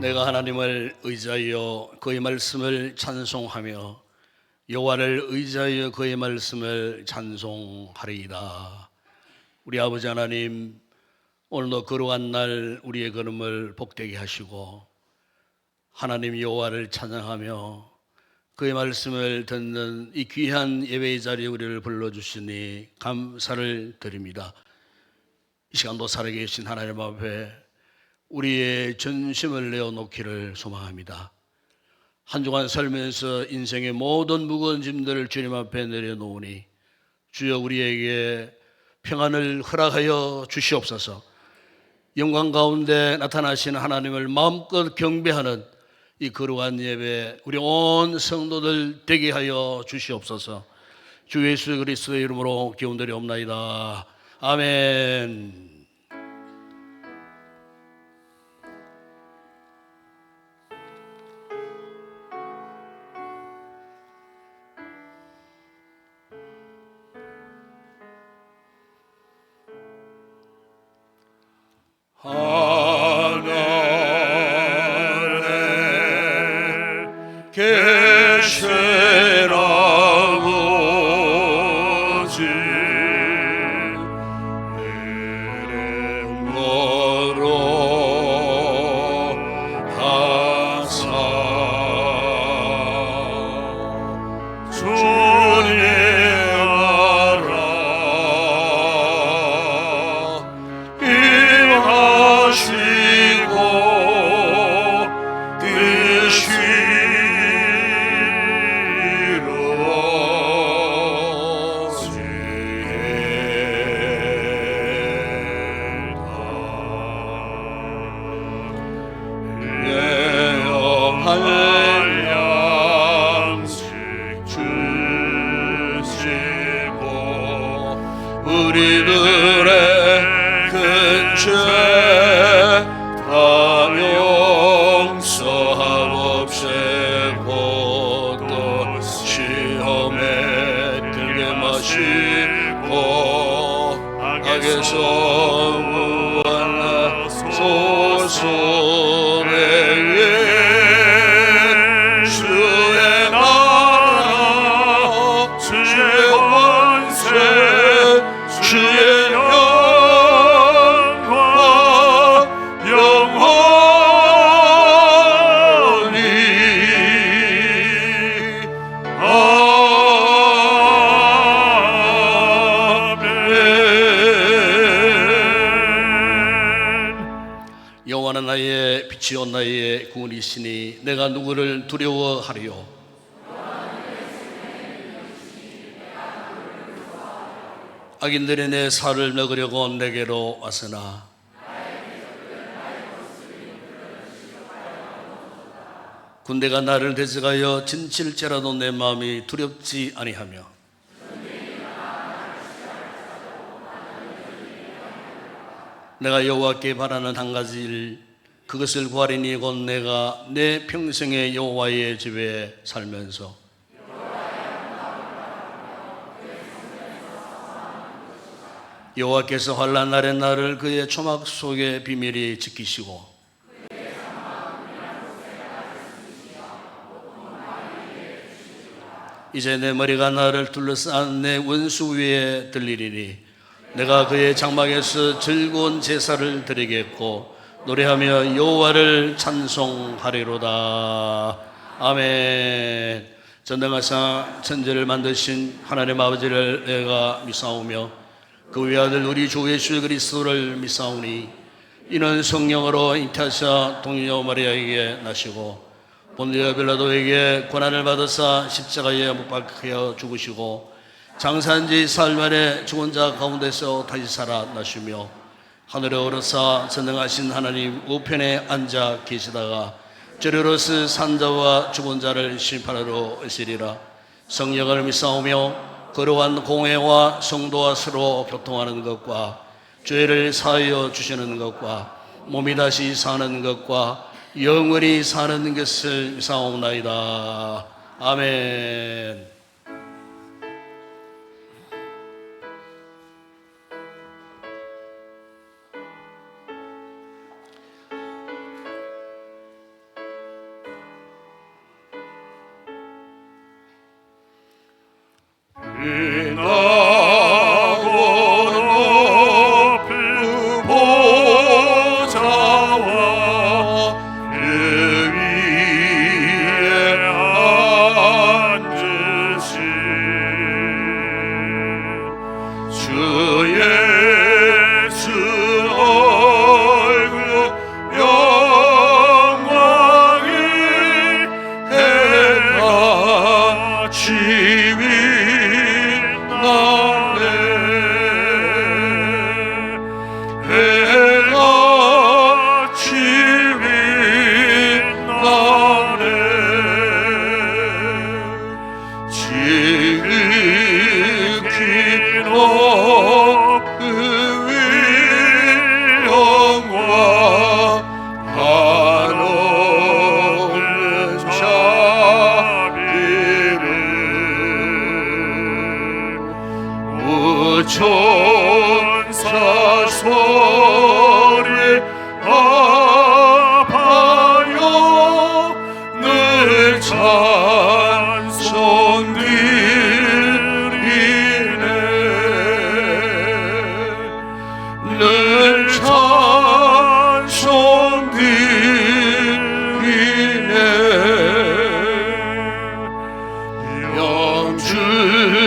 내가 하나님을 의지하여 그의 말씀을 찬송하며 여호와를 의지하여 그의 말씀을 찬송하리이다. 우리 아버지 하나님, 오늘도 거룩한 날 우리의 걸음을 복되게 하시고 하나님 여호와를 찬양하며 그의 말씀을 듣는 이 귀한 예배의 자리에 우리를 불러주시니 감사를 드립니다. 이 시간도 살아계신 하나님 앞에 우리의 전심을 내어놓기를 소망합니다. 한 주간 살면서 인생의 모든 무거운 짐들을 주님 앞에 내려놓으니 주여 우리에게 평안을 허락하여 주시옵소서. 영광 가운데 나타나신 하나님을 마음껏 경배하는 이 거룩한 예배 우리 온 성도들 되게 하여 주시옵소서. 주 예수 그리스도의 이름으로 기원드리옵나이다. 아멘. 하늘에 계신 아버지 이름 거룩하사 주님 나라 임하시고 뜻이 우리들의 큰 죄 다 용서하옵시고 또 시험에 들게 마시고 악에서 구원하소서. 주의 나라 주의 권세 주의 영광 영원히 아멘. 여호와는 나의 빛이요 나의 구원이시니 내가 누구를 두려워하리요. 악인들이 내 살을 먹으려고 내게로 왔으나 군대가 나를 대적하여 진칠지라도 내 마음이 두렵지 아니하며 내가 여호와께 바라는 한 가지 일 그것을 구하리니 곧 내가 내 평생의 여호와의 집에 살면서 여호와께서 환난 날에 나를 그의 초막 속에 비밀히 지키시고 이제 내 머리가 나를 둘러싼 내 원수 위에 들리리니 내가 그의 장막에서 즐거운 제사를 드리겠고 노래하며 여호와를 찬송하리로다. 아멘. 전능하사 천지를 만드신 하나님 아버지를 내가 믿사오며 그 외아들 우리 주 예수 그리스도를 믿사오니 이는 성령으로 잉태하사 동료 마리아에게 나시고 본디오 빌라도에게 고난을 받으사 십자가에 못 박혀 죽으시고 장사한 지 사흘 만에 죽은 자 가운데서 다시 살아나시며 하늘에 오르사 전능하신 하나님 우편에 앉아 계시다가 저리로서 산자와 죽은 자를 심판하러 오시리라. 성령을 믿사오며 거룩한 공회와 성도와 서로 교통하는 것과 죄를 사하여 주시는 것과 몸이 다시 사는 것과 영원히 사는 것을 믿사옵나이다. 아멘. 은하고 높은 보좌와 그 위에 앉으신 주 예수 얼굴 영광이 해같이 빛나네 해같이 빛나네 지극히 높은 위엄과 한없는 자비를 우천사 소리 합하여 늘 찬송 드리네 늘 찬송 드리네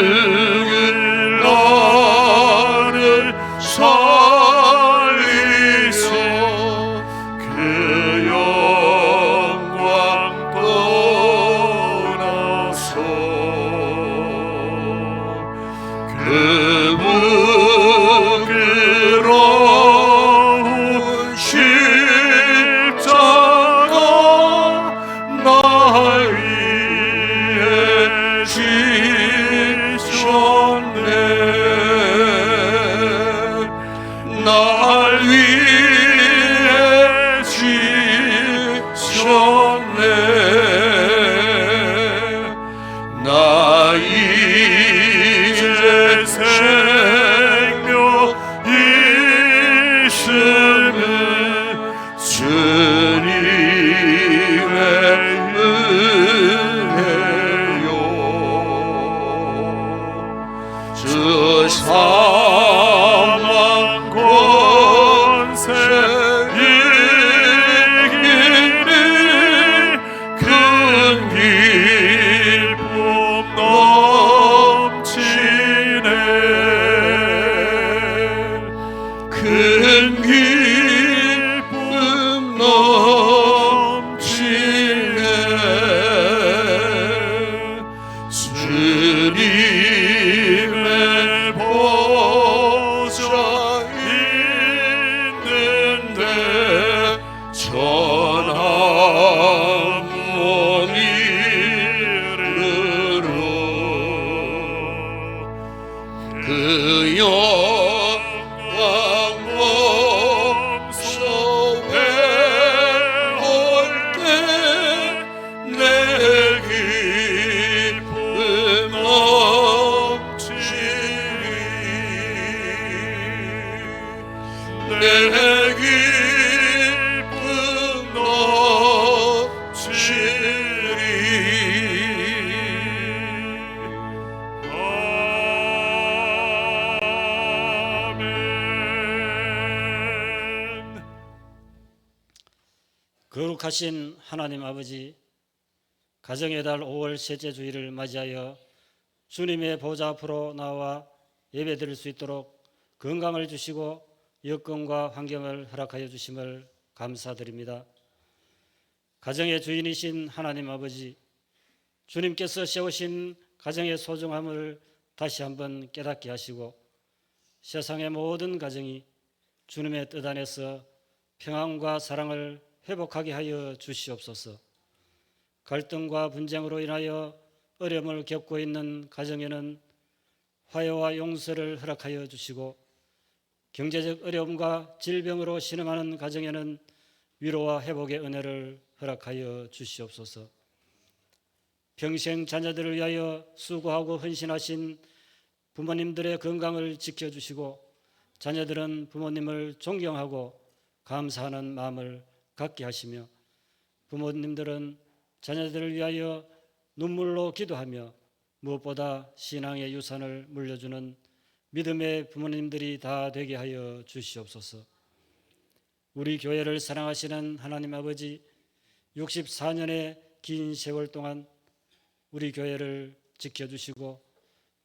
영주를 나를 살리소 그 영광 떠나서 그 부끄러운 십자가 날 위해 지셨네 날 위해 지셨네 나 이제 생명 있음은 주님의 은혜요 주 사망 권세 이기니 큰 기쁨 넘치네 큰 기쁨 넘치네 주님의 보좌 있는데 전한 몸 이르러 그 영광 몸소 배울 때 내 기쁨 넘치리 내 기쁨 넘치리 아멘. 거룩하신 하나님 아버지, 가정의 달 5월 셋째 주일을 맞이하여 주님의 보좌 앞으로 나와 예배드릴 수 있도록 건강을 주시고 여건과 환경을 허락하여 주심을 감사드립니다. 가정의 주인이신 하나님 아버지, 주님께서 세우신 가정의 소중함을 다시 한번 깨닫게 하시고 세상의 모든 가정이 주님의 뜻 안에서 평안과 사랑을 회복하게 하여 주시옵소서. 갈등과 분쟁으로 인하여 어려움을 겪고 있는 가정에는 화해와 용서를 허락하여 주시고 경제적 어려움과 질병으로 신음하는 가정에는 위로와 회복의 은혜를 허락하여 주시옵소서. 평생 자녀들을 위하여 수고하고 헌신하신 부모님들의 건강을 지켜주시고 자녀들은 부모님을 존경하고 감사하는 마음을 갖게 하시며 부모님들은 자녀들을 위하여 눈물로 기도하며 무엇보다 신앙의 유산을 물려주는 믿음의 부모님들이 다 되게 하여 주시옵소서. 우리 교회를 사랑하시는 하나님 아버지, 64년의 긴 세월 동안 우리 교회를 지켜주시고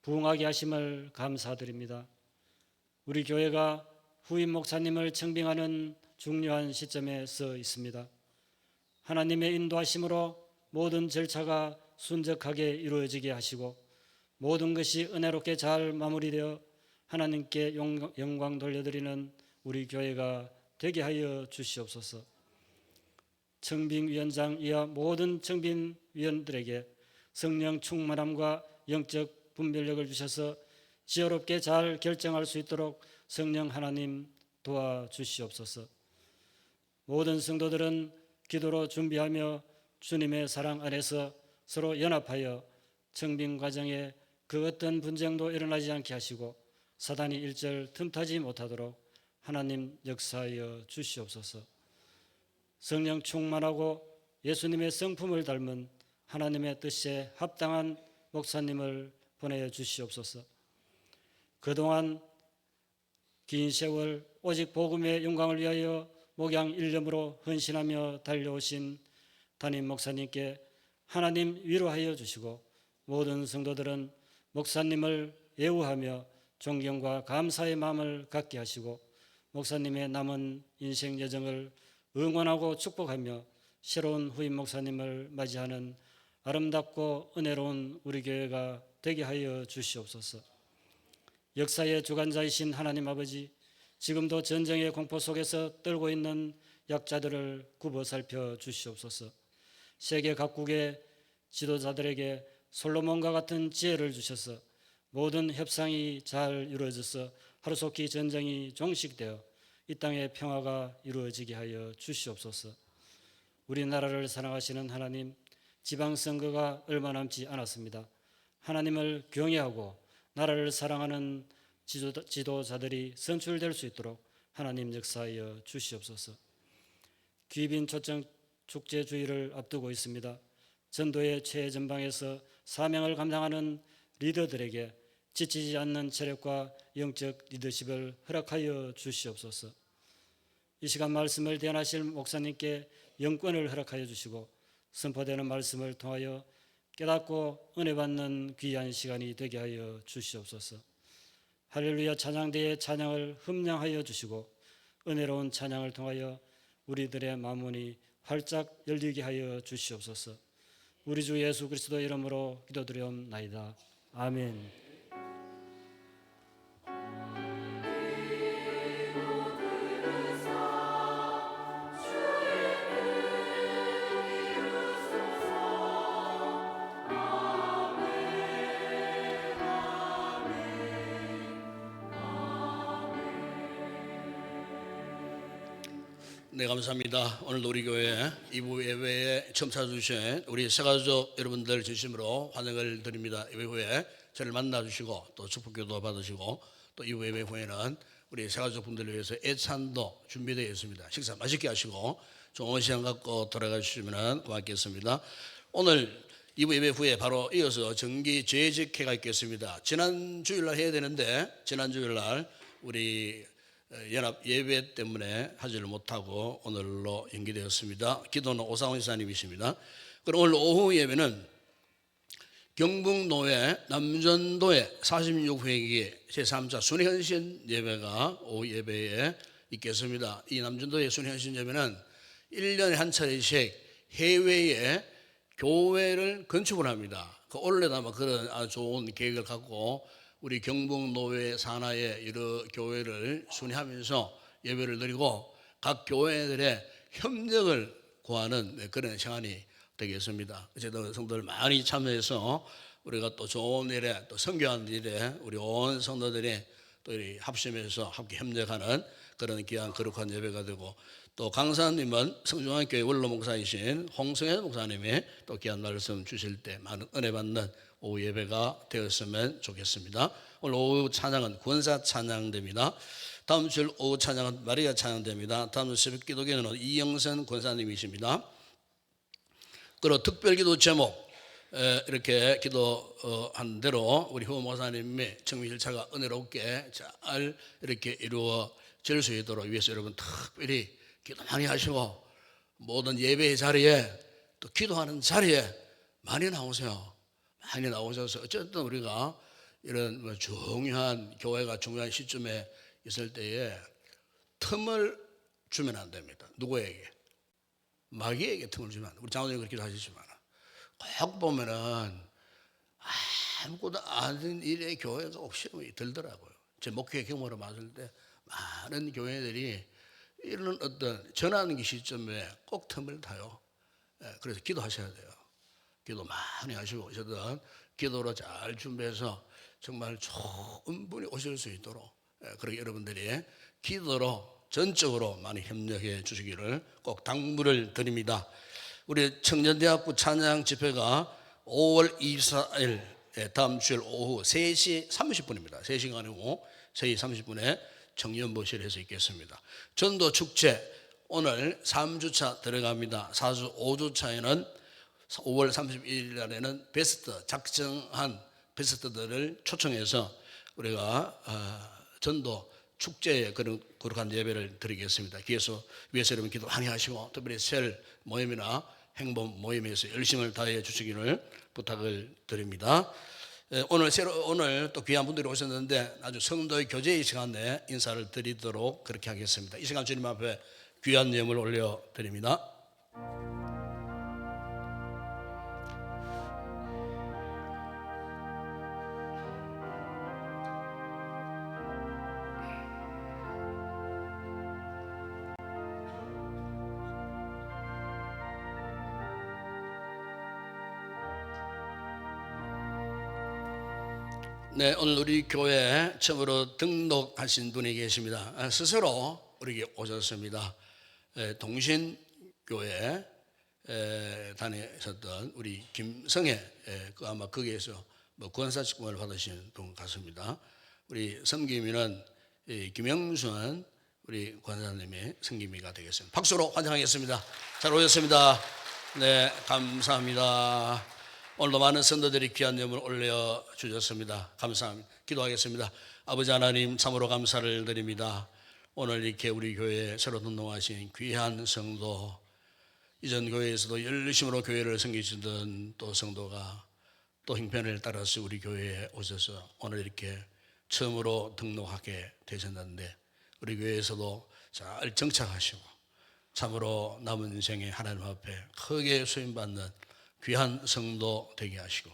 부흥하게 하심을 감사드립니다. 우리 교회가 후임 목사님을 청빙하는 중요한 시점에 서 있습니다. 하나님의 인도하심으로 모든 절차가 순적하게 이루어지게 하시고 모든 것이 은혜롭게 잘 마무리되어 하나님께 영광 돌려드리는 우리 교회가 되게 하여 주시옵소서. 청빙위원장 이하 모든 청빙위원들에게 성령 충만함과 영적 분별력을 주셔서 지혜롭게 잘 결정할 수 있도록 성령 하나님 도와주시옵소서. 모든 성도들은 기도로 준비하며 주님의 사랑 안에서 서로 연합하여 청빙 과정에 그 어떤 분쟁도 일어나지 않게 하시고 사단이 일절 틈타지 못하도록 하나님 역사하여 주시옵소서. 성령 충만하고 예수님의 성품을 닮은 하나님의 뜻에 합당한 목사님을 보내어 주시옵소서. 그동안 긴 세월 오직 복음의 영광을 위하여 목양 일념으로 헌신하며 달려오신 담임 목사님께 하나님 위로하여 주시고 모든 성도들은 목사님을 예우하며 존경과 감사의 마음을 갖게 하시고 목사님의 남은 인생 여정을 응원하고 축복하며 새로운 후임 목사님을 맞이하는 아름답고 은혜로운 우리 교회가 되게 하여 주시옵소서. 역사의 주관자이신 하나님 아버지, 지금도 전쟁의 공포 속에서 떨고 있는 약자들을 굽어 살펴 주시옵소서. 세계 각국의 지도자들에게 솔로몬과 같은 지혜를 주셔서 모든 협상이 잘 이루어져서 하루속히 전쟁이 종식되어 이 땅의 평화가 이루어지게 하여 주시옵소서. 우리나라를 사랑하시는 하나님, 지방선거가 얼마 남지 않았습니다. 하나님을 경외하고 나라를 사랑하는 지도자들이 선출될 수 있도록 하나님 역사하여 주시옵소서. 귀빈 초청 축제 주일을 앞두고 있습니다. 전도의 최전방에서 사명을 감당하는 리더들에게 지치지 않는 체력과 영적 리더십을 허락하여 주시옵소서. 이 시간 말씀을 대언하실 목사님께 영권을 허락하여 주시고 선포되는 말씀을 통하여 깨닫고 은혜 받는 귀한 시간이 되게 하여 주시옵소서. 할렐루야 찬양대의 찬양을 흠량하여 주시고 은혜로운 찬양을 통하여 우리들의 마음문이 활짝 열리게 하여 주시옵소서. 우리 주 예수 그리스도 이름으로 기도드리옵나이다. 아멘. 네, 감사합니다. 오늘 우리 교회 2부 예배에 처음 찾아주신 우리 새가족 여러분들 진심으로 환영을 드립니다. 예배 후에 저를 만나주시고 또 축복기도 받으시고 또 2부 예배 후에는 우리 새가족 분들을 위해서 애찬도 준비되어 있습니다. 식사 맛있게 하시고 좋은 시간 갖고 돌아가시면 고맙겠습니다. 오늘 2부 예배 후에 바로 이어서 정기 재직회가 있겠습니다. 지난 주일날 해야 되는데 지난 주일날 우리 연합 예배 때문에 하지를 못하고 오늘로 연기되었습니다. 기도는 오상훈 지사님이십니다. 그럼 오늘 오후 예배는 경북노회 남전도회 46회기 제3차 순회헌신 예배가 오후 예배에 있겠습니다. 이 남전도회 순회헌신 예배는 1년에 한 차례씩 해외에 교회를 건축을 합니다. 그 올해도 아마 그런 아주 좋은 계획을 갖고 우리 경북노회 산하의 여러 교회를 순회하면서 예배를 드리고 각 교회들의 협력을 구하는 그런 시간이 되겠습니다. 어쨌든 성도들 많이 참여해서 우리가 또 좋은 일에 또 선교하는 일에 우리 온 성도들이 또 합심해서 함께 협력하는 그런 귀한 거룩한 예배가 되고 또 강사님은 성중학교의 원로 목사이신 홍성현 목사님이 또 귀한 말씀 주실 때 많은 은혜 받는 오후 예배가 되었으면 좋겠습니다. 오늘 오후 찬양은 권사 찬양됩니다. 다음 주 오후 찬양은 마리아 찬양됩니다. 다음 주 새벽 기도회는 이영선 권사님이십니다. 그리고 특별기도 제목 이렇게 기도한 대로 우리 후 목사님의 청미 절차가 은혜롭게 잘 이렇게 이루어질 수 있도록 위해서 여러분 특별히 기도 많이 하시고 모든 예배의 자리에 또 기도하는 자리에 많이 나오세요. 많이 나오셔서 어쨌든 우리가 이런 중요한 교회가 중요한 시점에 있을 때에 틈을 주면 안 됩니다. 누구에게? 마귀에게 틈을 주면 안 돼요. 우리 장로님 그렇게 하시지만 꼭 보면은 아무것도 아닌 일에 교회가 옵시험이 들더라고요. 제 목회 경험으로 봤을 때 많은 교회들이 이런 어떤 전환기 시점에 꼭 틈을 타요. 그래서 기도하셔야 돼요. 기도 많이 하시고 어쨌든 기도로 잘 준비해서 정말 좋은 분이 오실 수 있도록 그렇게 여러분들이 기도로 전적으로 많이 협력해 주시기를 꼭 당부를 드립니다. 우리 청년대학부 찬양 집회가 5월 24일 다음 주일 오후 3시 30분입니다. 3시가 아니고 3시 30분에 청년부실에서 있겠습니다. 전도 축제 오늘 3주차 들어갑니다. 4주 5주차에는 5월 31일 날에는 베스트 작정한 베스트들을 초청해서 우리가 전도 축제에 거룩한 예배를 드리겠습니다. 위해서 여러분 기도 많이 하시고 특별히 셀 모임이나 행범 모임에서 열심을 다해 주시기를 부탁을 드립니다. 오늘 또 귀한 분들이 오셨는데 아주 성도의 교제의 시간에 인사를 드리도록 그렇게 하겠습니다. 이 시간 주님 앞에 귀한 예물 올려 드립니다. 네, 오늘 우리 교회에 처음으로 등록하신 분이 계십니다. 스스로 우리 오셨습니다. 동신교회 다니셨던 우리 김성애, 아마 거기에서 구원사 직분을 받으신 분 같습니다. 우리 섬김이는 김영순 우리 권사님의 섬김이가 되겠습니다. 박수로 환영하겠습니다. 잘 오셨습니다. 네, 감사합니다. 오늘도 많은 성도들이 귀한 예물 올려주셨습니다. 감사합니다. 기도하겠습니다. 아버지 하나님 참으로 감사를 드립니다. 오늘 이렇게 우리 교회에 새로 등록하신 귀한 성도, 이전 교회에서도 열심으로 교회를 섬기시던 또 성도가 또 형편을 따라서 우리 교회에 오셔서 오늘 이렇게 처음으로 등록하게 되셨는데 우리 교회에서도 잘 정착하시고 참으로 남은 인생에 하나님 앞에 크게 수임받는 귀한 성도 되게 하시고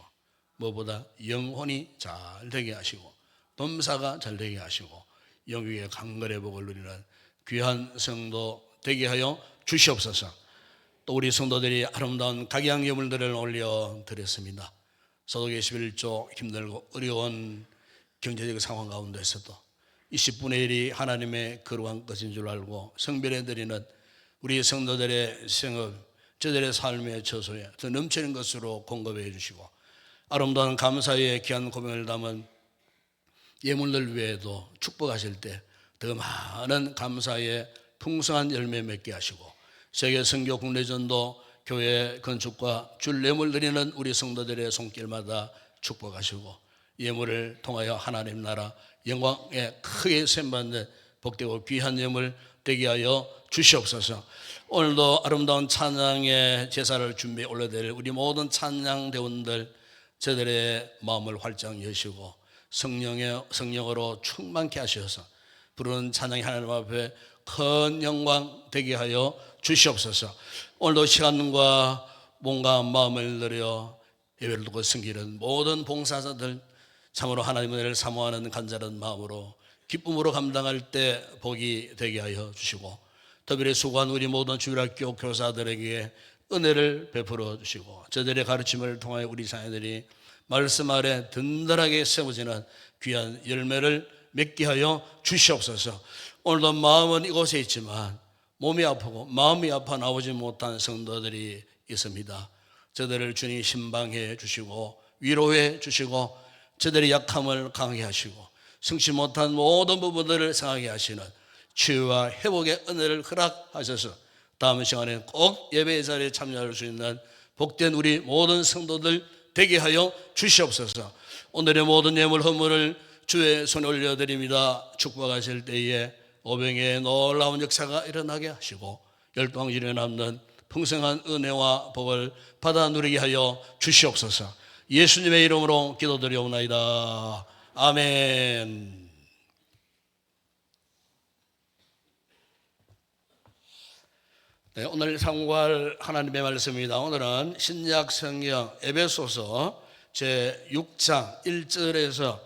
무엇보다 영혼이 잘 되게 하시고 범사가 잘 되게 하시고 영육의 강건의 복을 누리는 귀한 성도 되게 하여 주시옵소서. 또 우리 성도들이 아름다운 각양 예물들을 올려드렸습니다. 소득 21조 힘들고 어려운 경제적 상황 가운데서도 20분의 1이 하나님의 거룩한 것인 줄 알고 성별해 드리는 우리 성도들의 생업, 저들의 삶의 처소에 더 넘치는 것으로 공급해 주시고 아름다운 감사의 귀한 고명을 담은 예물들 외에도 축복하실 때 더 많은 감사의 풍성한 열매 맺게 하시고 세계 선교 국내전도 교회 건축과 줄 예물 드리는 우리 성도들의 손길마다 축복하시고 예물을 통하여 하나님 나라 영광에 크게 셈받는 복되고 귀한 예물 되게 하여 주시옵소서. 오늘도 아름다운 찬양의 제사를 준비해 올려드릴 우리 모든 찬양대원들 저들의 마음을 활짝 여시고 성령으로 충만케 하셔서 부르는 찬양이 하나님 앞에 큰 영광 되게 하여 주시옵소서. 오늘도 시간과 몸과 마음을 들여 예배를 두고 섬기는 모든 봉사자들 참으로 하나님의 은혜를 사모하는 간절한 마음으로 기쁨으로 감당할 때 복이 되게 하여 주시고 특별히 수고한 우리 모든 주일학교 교사들에게 은혜를 베풀어 주시고 저들의 가르침을 통하여 우리 자녀들이 말씀 아래 든든하게 세워지는 귀한 열매를 맺게 하여 주시옵소서. 오늘도 마음은 이곳에 있지만 몸이 아프고 마음이 아파 나오지 못한 성도들이 있습니다. 저들을 주님 신방해 주시고 위로해 주시고 저들의 약함을 강하게 하시고 성취 못한 모든 부분들을 상하게 하시는 치유와 회복의 은혜를 허락하셔서 다음 시간에 꼭 예배의 자리에 참여할 수 있는 복된 우리 모든 성도들 되게 하여 주시옵소서. 오늘의 모든 예물 헌물을 주의 손에 올려드립니다. 축복하실 때에 오병의 놀라운 역사가 일어나게 하시고 열방지에 남는 풍성한 은혜와 복을 받아 누리게 하여 주시옵소서. 예수님의 이름으로 기도드리옵나이다. 아멘. 네, 오늘 상고할 하나님의 말씀입니다. 오늘은 신약 성경 에베소서 제6장 1절에서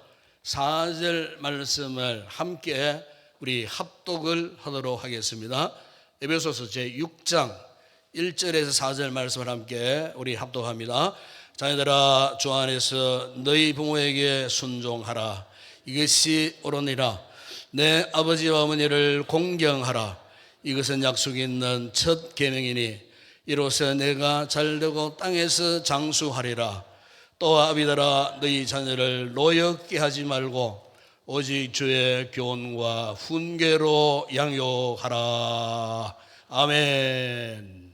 4절 말씀을 함께 우리 합독을 하도록 하겠습니다. 에베소서 제6장 1절에서 4절 말씀을 함께 우리 합독합니다. 자녀들아, 주 안에서 너희 부모에게 순종하라. 이것이 옳으니라. 내 아버지와 어머니를 공경하라. 이것은 약속이 있는 첫 계명이니 이로써 내가 잘되고 땅에서 장수하리라. 또 아비들아, 너희 자녀를 노엽게 하지 말고 오직 주의 교훈과 훈계로 양육하라. 아멘.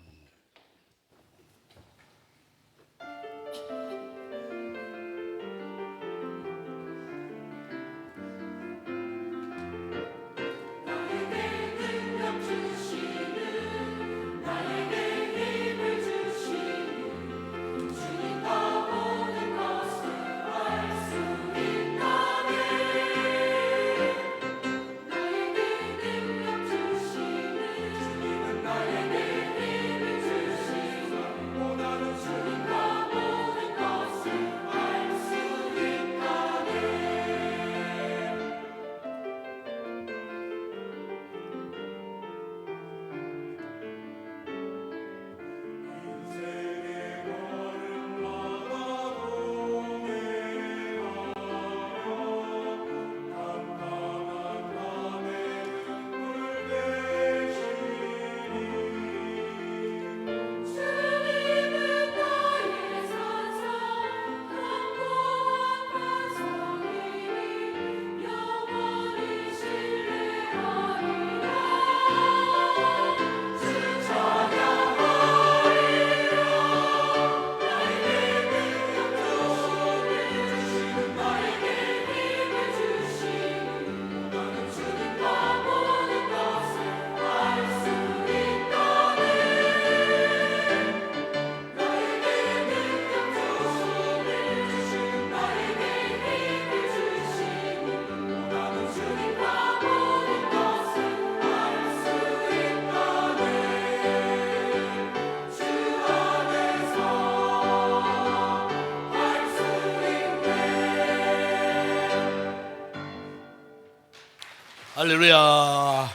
할렐루야.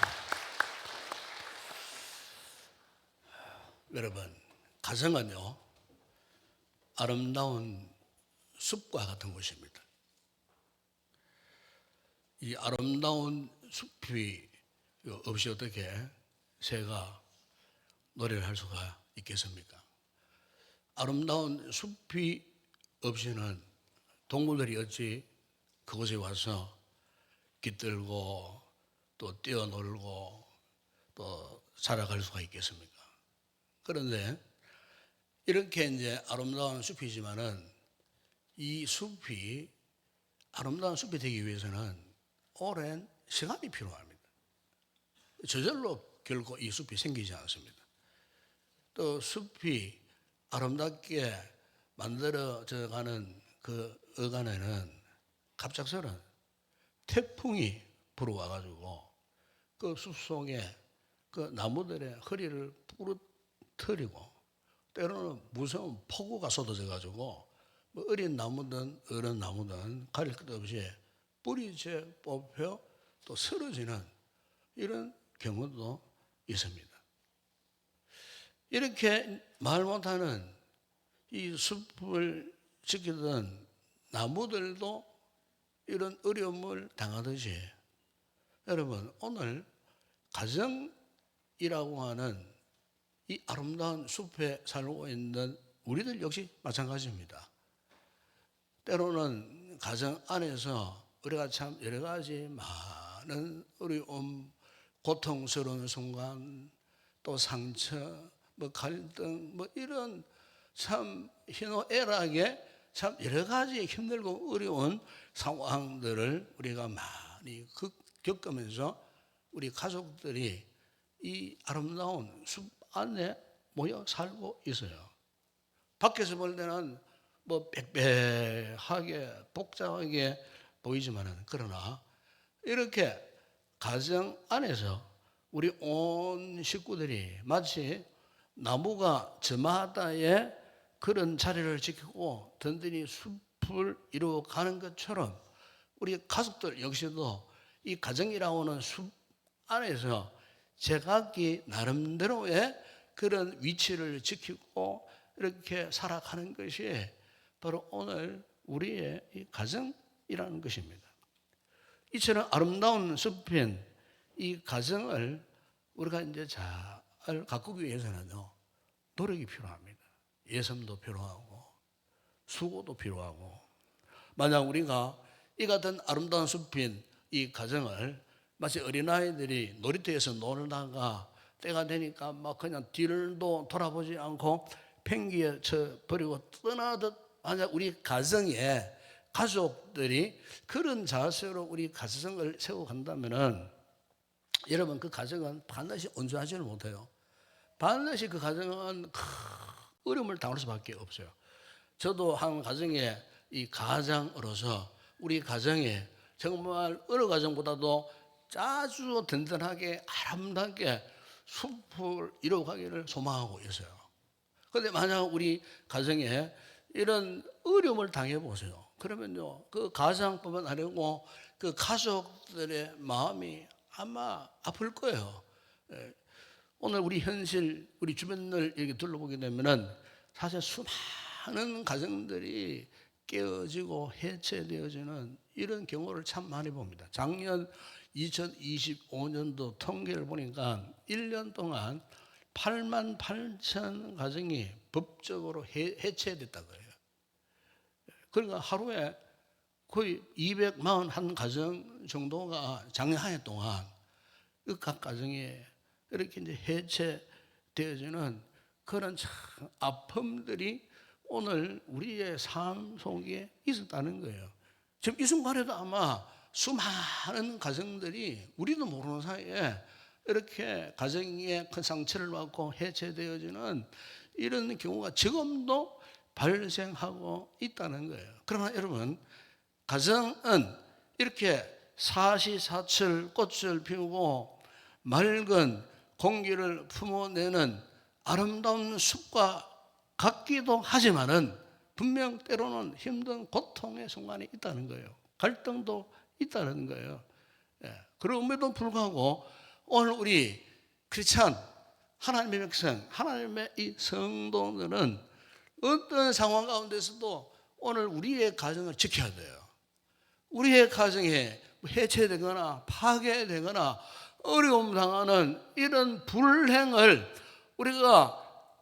여러분, 가정은요 아름다운 숲과 같은 곳입니다. 이 아름다운 숲이 없이 어떻게 새가 노래를 할 수가 있겠습니까? 아름다운 숲이 없이는 동물들이 어찌 그곳에 와서 깃들고 또 뛰어놀고 또 살아갈 수가 있겠습니까? 그런데 이렇게 이제 아름다운 숲이지만은 이 숲이 아름다운 숲이 되기 위해서는 오랜 시간이 필요합니다. 저절로 결코 이 숲이 생기지 않습니다. 또 숲이 아름답게 만들어져 가는 그 어간에는 갑작스런 태풍이 불어와가지고 그 숲속에 그 나무들의 허리를 부러뜨리고 때로는 무서운 폭우가 쏟아져가지고 뭐 어린 나무든 어른 나무든 가릴 것 없이 뿌리째 뽑혀 또 쓰러지는 이런 경우도 있습니다. 이렇게 말 못하는 이 숲을 지키던 나무들도 이런 어려움을 당하듯이 여러분 오늘 가정이라고 하는 이 아름다운 숲에 살고 있는 우리들 역시 마찬가지입니다. 때로는 가정 안에서 우리가 참 여러 가지 많은 어려움, 고통스러운 순간, 또 상처, 뭐 갈등, 뭐 이런 참 희노애락에 참 여러 가지 힘들고 어려운 상황들을 우리가 많이 겪으면서 우리 가족들이 이 아름다운 숲 안에 모여 살고 있어요. 밖에서 볼 때는 뭐 빽빽하게 복잡하게 보이지만은, 그러나 이렇게 가정 안에서 우리 온 식구들이 마치 나무가 저마다의 그런 자리를 지키고 든든히 숲을 이루어가는 것처럼 우리 가족들 역시도 이 가정이라고 하는 숲 안에서 제각기 나름대로의 그런 위치를 지키고 이렇게 살아가는 것이 바로 오늘 우리의 이 가정이라는 것입니다. 이처럼 아름다운 숲인 이 가정을 우리가 이제 잘 가꾸기 위해서는요, 노력이 필요합니다. 예산도 필요하고 수고도 필요하고. 만약 우리가 이 같은 아름다운 숲인 이 가정을 마치 어린아이들이 놀이터에서 놀다가 때가 되니까 막 그냥 뒤를도 돌아보지 않고 팽기에 쳐 버리고 떠나듯, 만약 우리 가정에 가족들이 그런 자세로 우리 가정을 세워간다면은 여러분, 그 가정은 반드시 온전하지를 못해요. 반드시 그 가정은 큰 어려움을 당할 수밖에 없어요. 저도 한 가정의 이 가장으로서 우리 가정에 정말 어느 가정보다도 아주 든든하게 아름답게 숲을 이루어가기를 소망하고 있어요. 그런데 만약 우리 가정에 이런 어려움을 당해보세요. 그러면요, 그 가장뿐만 아니고 그 가족들의 마음이 아마 아플 거예요. 오늘 우리 현실, 우리 주변을 이렇게 둘러보게 되면은 사실 수많은 가정들이 깨어지고 해체되어지는 이런 경우를 참 많이 봅니다. 작년 2025년도 통계를 보니까 1년 동안 8만 8천 가정이 법적으로 해체됐다고 해요. 그러니까 하루에 거의 241 가정 정도가 작년 한 해 동안 각 가정에 이렇게 이제 해체되어지는 그런 참 아픔들이 오늘 우리의 삶 속에 있었다는 거예요. 지금 이 순간에도 아마 수많은 가정들이 우리도 모르는 사이에 이렇게 가정에 큰 상처를 받고 해체되어지는 이런 경우가 지금도 발생하고 있다는 거예요. 그러나 여러분, 가정은 이렇게 사시사철 꽃을 피우고 맑은 공기를 품어내는 아름다운 숲과 같기도 하지만은 분명 때로는 힘든 고통의 순간이 있다는 거예요. 갈등도 있다는 거예요. 그럼에도 불구하고 오늘 우리 크리스찬, 하나님의 백성, 하나님의 이 성도들은 어떤 상황 가운데서도 오늘 우리의 가정을 지켜야 돼요. 우리의 가정에 해체되거나 파괴되거나 어려움 당하는 이런 불행을 우리가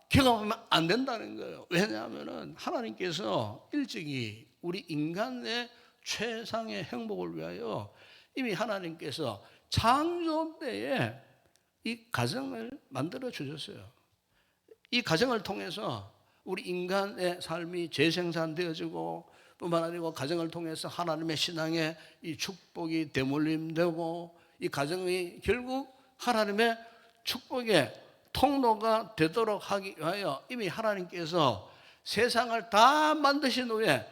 경험하면 안 된다는 거예요. 왜냐하면 하나님께서 일찍이 우리 인간의 최상의 행복을 위하여 이미 하나님께서 창조 때에 이 가정을 만들어 주셨어요. 이 가정을 통해서 우리 인간의 삶이 재생산되어지고 뿐만 아니고 가정을 통해서 하나님의 신앙의 이 축복이 대물림되고 이 가정이 결국 하나님의 축복의 통로가 되도록 하기 위하여 이미 하나님께서 세상을 다 만드신 후에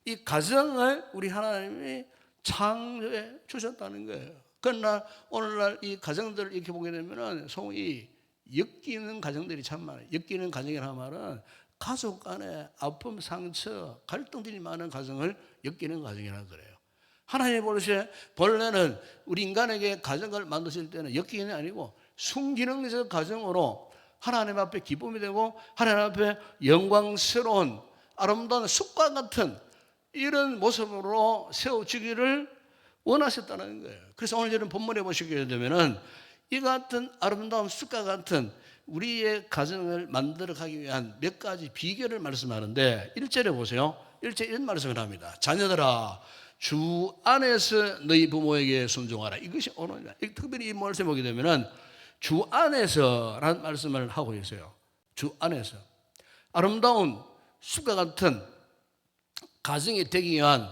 이 가정을 우리 하나님이 창조해 주셨다는 거예요. 그러나 오늘날 이 가정들을 이렇게 보게 되면은 소위 엮이는 가정들이 참 많아요. 엮이는 가정이라는 말은 가족 간의 아픔, 상처, 갈등들이 많은 가정을 엮이는 가정이라고 그래요. 하나님이 보시기에 본래는 우리 인간에게 가정을 만드실 때는 엮이는 아니고 순기능적 가정으로 하나님 앞에 기쁨이 되고 하나님 앞에 영광스러운 아름다운 숲과 같은 이런 모습으로 세워지기를 원하셨다는 거예요. 그래서 오늘 저는 본문에 보시게 되면은 이 같은 아름다운 숲과 같은 우리의 가정을 만들어가기 위한 몇 가지 비결을 말씀하는데 1절에 보세요. 1절에 이런 말씀을 합니다. 자녀들아, 주 안에서 너희 부모에게 순종하라. 이것이 오늘 특별히 이 말씀을 보게 되면은 주 안에서라는 말씀을 하고 있어요. 주 안에서 아름다운 숲과 같은 가정이 되기 위한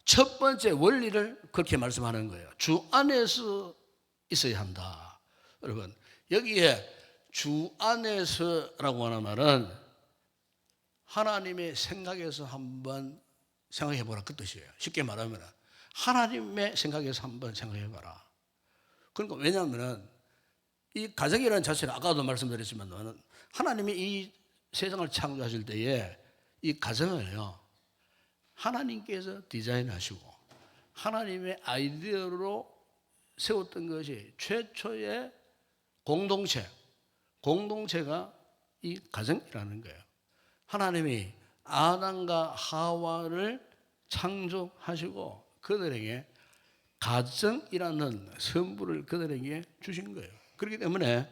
첫 번째 원리를 그렇게 말씀하는 거예요. 주 안에서 있어야 한다. 여러분, 여기에 주 안에서라고 하는 말은 하나님의 생각에서 한번 생각해 보라 그 뜻이에요. 쉽게 말하면 하나님의 생각에서 한번 생각해 봐라. 그러니까 왜냐하면 이 가정이라는 자체는 아까도 말씀드렸지만 하나님이 이 세상을 창조하실 때에 이 가정을요 하나님께서 디자인하시고 하나님의 아이디어로 세웠던 것이 최초의 공동체가 이 가정이라는 거예요. 하나님이 아담과 하와를 창조하시고 그들에게 가정이라는 선물을 그들에게 주신 거예요. 그렇기 때문에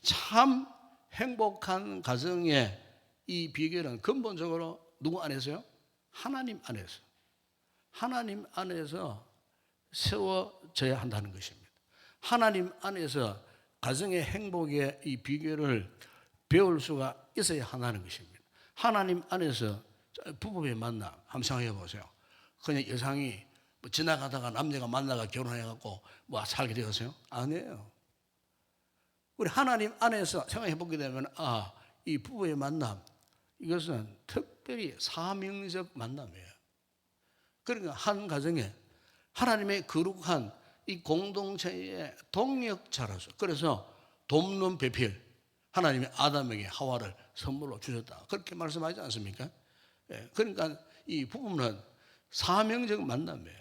참 행복한 가정의 이 비결은 근본적으로 누구 안에서요? 하나님 안에서. 하나님 안에서 세워져야 한다는 것입니다. 하나님 안에서 가정의 행복의 이 비결을 배울 수가 있어야 한다는 것입니다. 하나님 안에서 부부의 만남 한번 생각해 보세요. 그냥 여성이 뭐 지나가다가 남녀가 만나가 결혼해갖고 뭐 살게 되었어요? 아니에요. 우리 하나님 안에서 생각해 보게 되면 이 부부의 만남 이것은 특별히 사명적 만남이에요. 그러니까 한 가정에 하나님의 거룩한 이 공동체의 동력자로서 그래서 돕는 배필 하나님이 아담에게 하와를 선물로 주셨다. 그렇게 말씀하지 않습니까? 그러니까 이 부부는 사명적 만남이에요.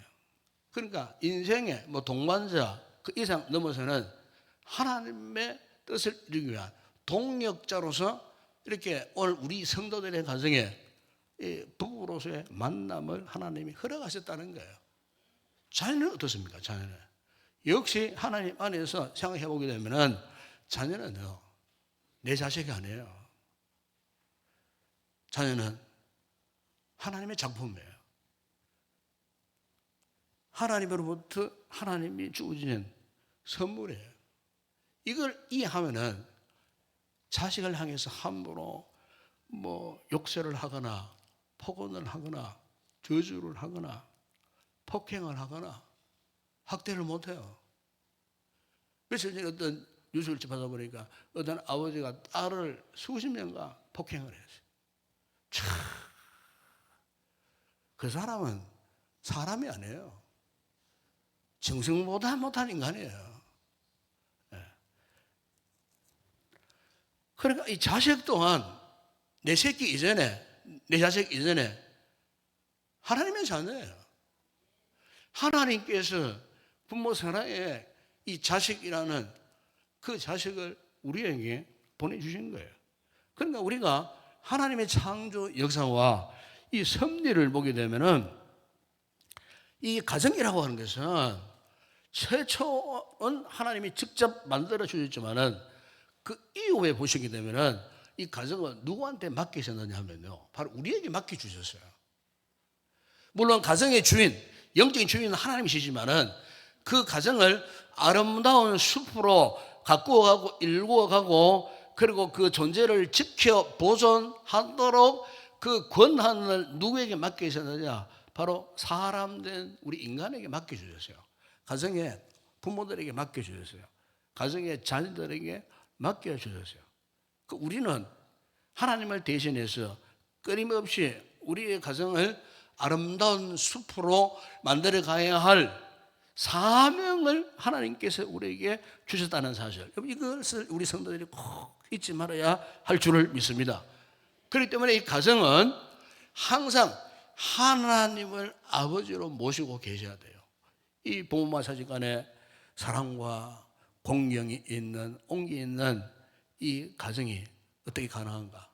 그러니까 인생의 뭐 동반자 그 이상 넘어서는 하나님의 뜻을 이루기 위한 동력자로서 이렇게 오늘 우리 성도들의 가정에 부부로서의 만남을 하나님이 허락하셨다는 거예요. 자녀는 어떻습니까? 자녀는 역시 하나님 안에서 생각해 보게 되면은 자녀는요 내 자식이 아니에요. 자녀는 하나님의 작품이에요. 하나님으로부터 하나님이 주어진 선물이에요. 이걸 이해하면은 자식을 향해서 함부로 뭐 욕설을 하거나 폭언을 하거나 저주를 하거나 폭행을 하거나 학대를 못해요. 며칠 전에 어떤 뉴스를 접하다 보니까 어떤 아버지가 딸을 수십 년간 폭행을 했어요. 그 사람은 사람이 아니에요. 정성보다 못한 인간이에요. 그러니까 이 자식 또한 내 새끼 이전에 내 자식 이전에 하나님의 자녀예요. 하나님께서 부모 사랑에 이 자식이라는 그 자식을 우리에게 보내주신 거예요. 그러니까 우리가 하나님의 창조 역사와 이 섭리를 보게 되면은 이 가정이라고 하는 것은 최초는 하나님이 직접 만들어 주셨지만은 그 이후에 보시게 되면은 이 가정은 누구한테 맡기셨느냐 하면요 바로 우리에게 맡겨주셨어요. 물론 가정의 주인 영적인 주인은 하나님이시지만은 그 가정을 아름다운 숲으로 가꾸어가고 일구어가고 그리고 그 존재를 지켜 보존하도록 그 권한을 누구에게 맡기셨느냐 바로 사람된 우리 인간에게 맡겨주셨어요. 가정의 부모들에게 맡겨주셨어요. 가정의 자녀들에게 맡겨주셨어요. 우리는 하나님을 대신해서 끊임없이 우리의 가정을 아름다운 숲으로 만들어 가야 할 사명을 하나님께서 우리에게 주셨다는 사실, 이것을 우리 성도들이 꼭 잊지 말아야 할 줄을 믿습니다. 그렇기 때문에 이 가정은 항상 하나님을 아버지로 모시고 계셔야 돼요. 이 부모와 자식 간에 사랑과 공경이 있는 온기 있는 이 가정이 어떻게 가능한가?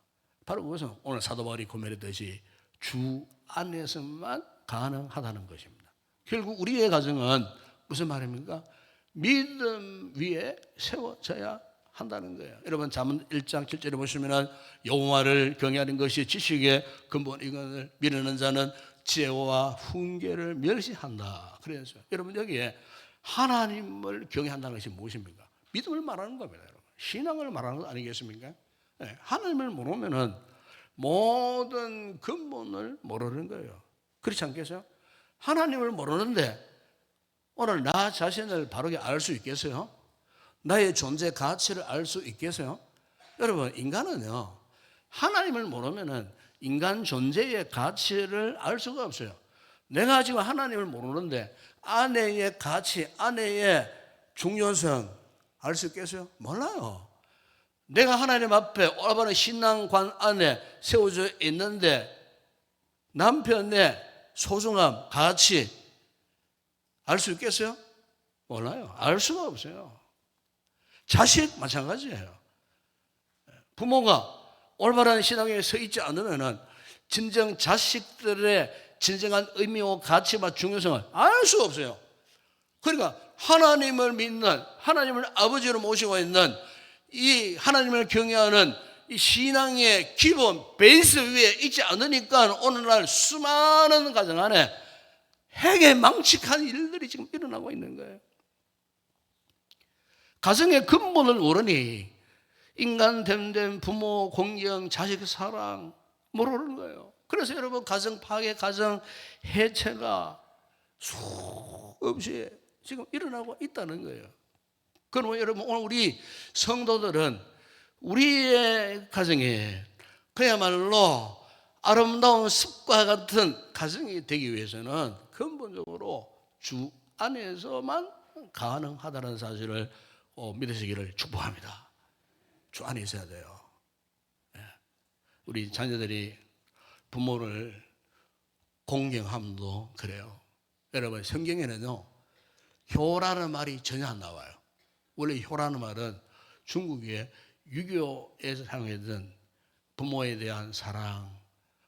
바로 그것은 오늘 사도 바울이 고면했듯이 주 안에서만 가능하다는 것입니다. 결국 우리의 가정은 무슨 말입니까? 믿음 위에 세워져야 한다는 거예요. 여러분 잠언 1장 7절에 보시면 여호와를 경외하는 것이 지식의 근본이거늘 미루는 자는 지혜와 훈계를 멸시한다. 그래서 여러분 여기에 하나님을 경외한다는 것이 무엇입니까? 믿음을 말하는 겁니다. 여러분. 신앙을 말하는 것 아니겠습니까? 네, 하나님을 모르면은 모든 근본을 모르는 거예요. 그렇지 않겠어요? 하나님을 모르는데 오늘 나 자신을 바르게 알 수 있겠어요? 나의 존재 가치를 알 수 있겠어요? 여러분, 인간은요, 하나님을 모르면은 인간 존재의 가치를 알 수가 없어요. 내가 지금 하나님을 모르는데 아내의 가치, 아내의 중요성 알 수 있겠어요? 몰라요. 내가 하나님 앞에 올바른 신앙관 안에 세워져 있는데 남편의 소중함, 가치 알 수 있겠어요? 몰라요. 알 수가 없어요. 자식 마찬가지예요. 부모가 올바른 신앙에 서 있지 않으면 진정 자식들의 진정한 의미와 가치와 중요성을 알 수가 없어요. 그러니까 하나님을 믿는, 하나님을 아버지로 모시고 있는 이 하나님을 경외하는 이 신앙의 기본 베이스 위에 있지 않으니까 오늘날 수많은 가정 안에 해괴망측한 일들이 지금 일어나고 있는 거예요. 가정의 근본을 모르니 인간 됨됨, 부모 공경, 자식 사랑 모르는 거예요. 그래서 여러분 가정 파괴, 가정 해체가 수없이 지금 일어나고 있다는 거예요. 그럼 여러분 오늘 우리 성도들은 우리의 가정에 그야말로 아름다운 습과 같은 가정이 되기 위해서는 근본적으로 주 안에서만 가능하다는 사실을 믿으시기를 축복합니다. 주 안에 있어야 돼요. 우리 자녀들이 부모를 공경함도 그래요. 여러분 성경에는요 효라는 말이 전혀 안 나와요. 원래 효라는 말은 중국의 유교에서 사용했던 부모에 대한 사랑,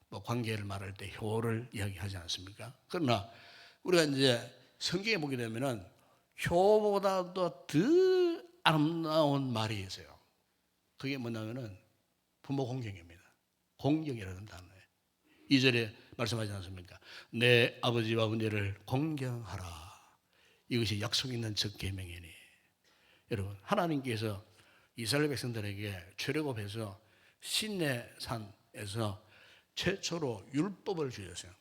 관계를 말할 때 효를 이야기하지 않습니까? 그러나 우리가 이제 성경에 보게 되면은 효보다도 더 아름다운 말이 있어요. 그게 뭐냐면은 부모 공경입니다. 공경이라는 단어예요. 2절에 말씀하지 않습니까? 내 아버지와 어머니를 공경하라. 이것이 약속 있는 첫 계명이니. 여러분 하나님께서 이스라엘 백성들에게 출애굽해서 시내산에서 최초로 율법을 주셨어요.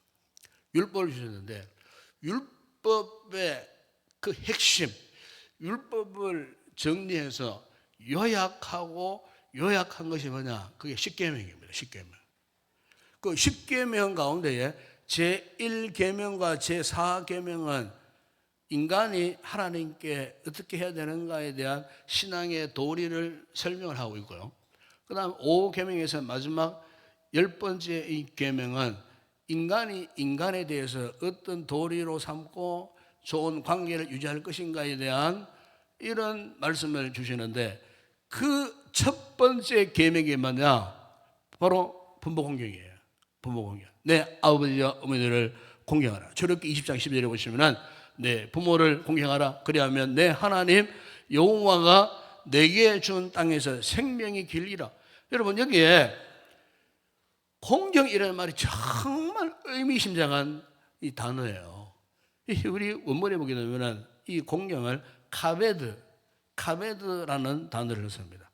율법을 주셨는데 율법의 그 핵심, 율법을 정리해서 요약한 것이 뭐냐? 그게 십계명입니다. 십계명. 그 십계명 가운데에 제1계명과 제4계명은 인간이 하나님께 어떻게 해야 되는가에 대한 신앙의 도리를 설명을 하고 있고요. 그 다음 5계명에서 마지막 10번째 이 계명은 인간이 인간에 대해서 어떤 도리로 삼고 좋은 관계를 유지할 것인가에 대한 이런 말씀을 주시는데 그 첫 번째 계명이 뭐냐? 바로 부모 공경이에요. 부모 공경. 내 아버지와 어머니를 공경하라. 출애굽기 20장 12절에 보시면은 내 부모를 공경하라. 그리하면 내 하나님 여호와가 내게 준 땅에서 생명이 길리라. 여러분 여기에 공경이라는 말이 정말 의미심장한 이 단어예요. 우리 원문에 보게 되면 이 공경을 카베드라는 단어를 씁니다.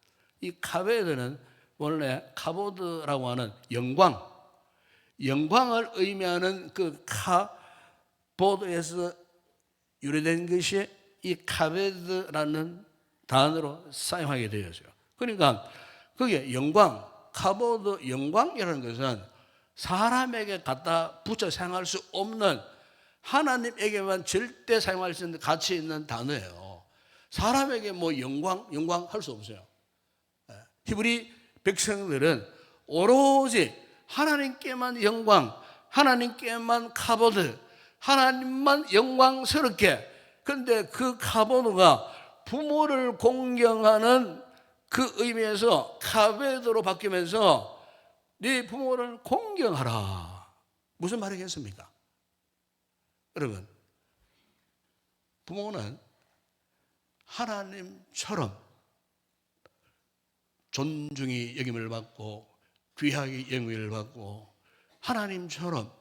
이 카베드는 원래 카보드라고 하는 영광을 의미하는 그 카보드에서 유래된 것이 이 카베드라는 단어로 사용하게 되었어요. 그러니까 그게 영광, 카보드 영광이라는 것은 사람에게 갖다 붙여 사용할 수 없는 하나님에게만 절대 사용할 수 있는 가치 있는 단어예요. 사람에게 뭐 영광 할 수 없어요. 히브리 백성들은 오로지 하나님께만 영광, 하나님께만 카보드, 하나님만 영광스럽게. 그런데 그 카보드가 부모를 공경하는 그 의미에서 카베드로 바뀌면서 네 부모를 공경하라. 무슨 말이겠습니까? 여러분, 부모는 하나님처럼 존중이 여김을 받고 귀하게 영위를 받고 하나님처럼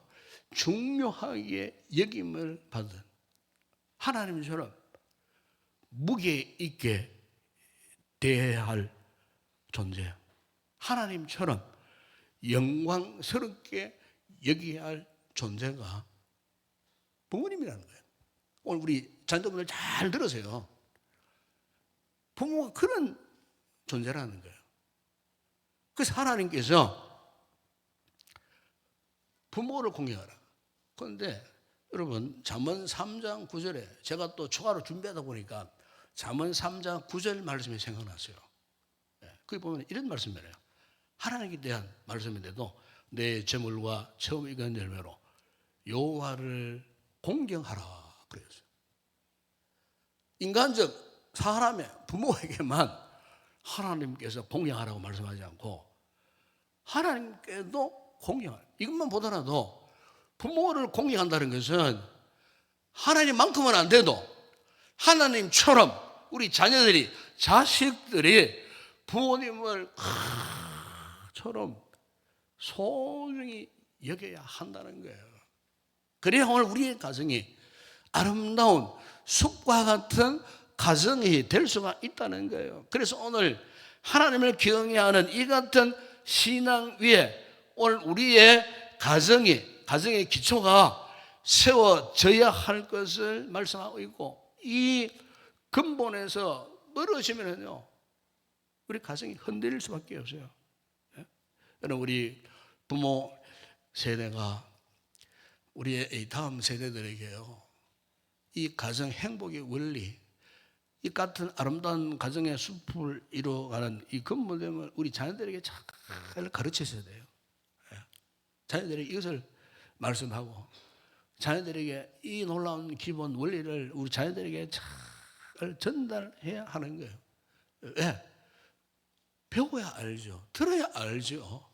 중요하게 여김을 받은, 하나님처럼 무게 있게 대해야 할 존재, 하나님처럼 영광스럽게 여기야 할 존재가 부모님이라는 거예요. 오늘 우리 자녀분들 잘 들으세요. 부모가 그런 존재라는 거예요. 그래서 하나님께서 부모를 공경하라. 그런데 여러분 잠언 3장 9절에 제가 또 추가로 준비하다 보니까 잠언 3장 9절 말씀이 생각났어요. 거기 보면 이런 말씀이에요. 하나님에 대한 말씀인데도 내 재물과 처음 익은 열매로 여호와를 공경하라 그랬어요. 인간적 사람의 부모에게만 하나님께서 공경하라고 말씀하지 않고 하나님께도 공경하라. 이것만 보더라도 부모를 공경한다는 것은 하나님만큼은 안 돼도 하나님처럼 우리 자녀들이 자식들이 부모님을 처럼 소중히 여겨야 한다는 거예요. 그래야 오늘 우리의 가정이 아름다운 숲과 같은 가정이 될 수가 있다는 거예요. 그래서 오늘 하나님을 경외하는 이 같은 신앙 위에 오늘 우리의 가정의 기초가 세워져야 할 것을 말씀하고 있고, 이 근본에서 멀어지면요 우리 가정이 흔들릴 수밖에 없어요. 여러분, 우리 부모 세대가 우리의 이 다음 세대들에게요 이 가정 행복의 원리, 이 같은 아름다운 가정의 숲을 이루어가는 이 근본됨을 우리 자녀들에게 잘 가르치셔야 돼요. 자녀들에게 이것을 말씀하고 자녀들에게 이 놀라운 기본 원리를 우리 자녀들에게 잘 전달해야 하는 거예요. 왜? 배워야 알죠. 들어야 알죠.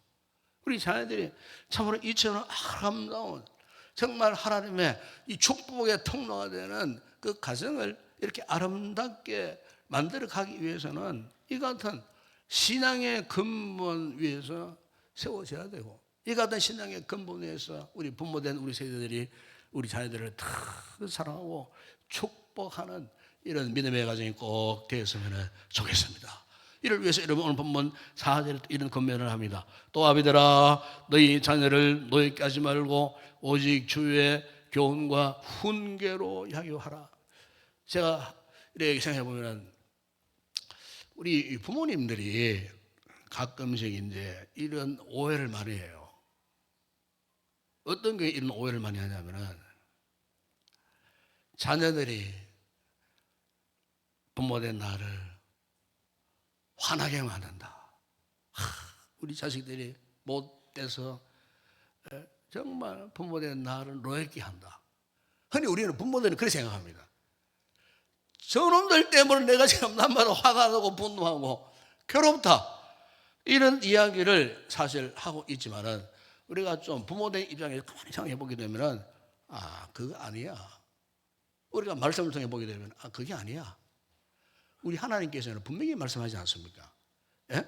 우리 자녀들이 참으로 이처럼 아름다운 정말 하나님의 이 축복의 통로가 되는 그 가정을 이렇게 아름답게 만들어 가기 위해서는 이 같은 신앙의 근본 위에서 세워져야 되고, 이 같은 신앙의 근본 위에서 우리 부모된 우리 세대들이 우리 자녀들을 다 사랑하고 축복하는 이런 믿음의 가정이 꼭 되었으면 좋겠습니다. 이를 위해서 여러분 오늘 본문 4절에 이런 권면을 합니다. 또 아비들아 너희 자녀를 노엽게 하지 말고 오직 주의 교훈과 훈계로 양육하라. 제가 이렇게 생각해 보면 우리 부모님들이 가끔씩 이제 이런 오해를 많이 해요. 어떤 게 이런 오해를 많이 하냐면은 자녀들이 부모된 나를 화나게 만든다. 우리 자식들이 못돼서 정말 부모된 나를 노엽게 한다. 흔히 우리는 부모들은 그렇게 생각합니다. 저놈들 때문에 내가 지금 남마다 화가 나고 분노하고 괴롭다. 이런 이야기를 사실 하고 있지만은 우리가 좀 부모된 입장에서 가만히 생각해 보게 되면은 그거 아니야. 우리가 말씀을 통해 보게 되면 그게 아니야. 우리 하나님께서는 분명히 말씀하지 않습니까? 예?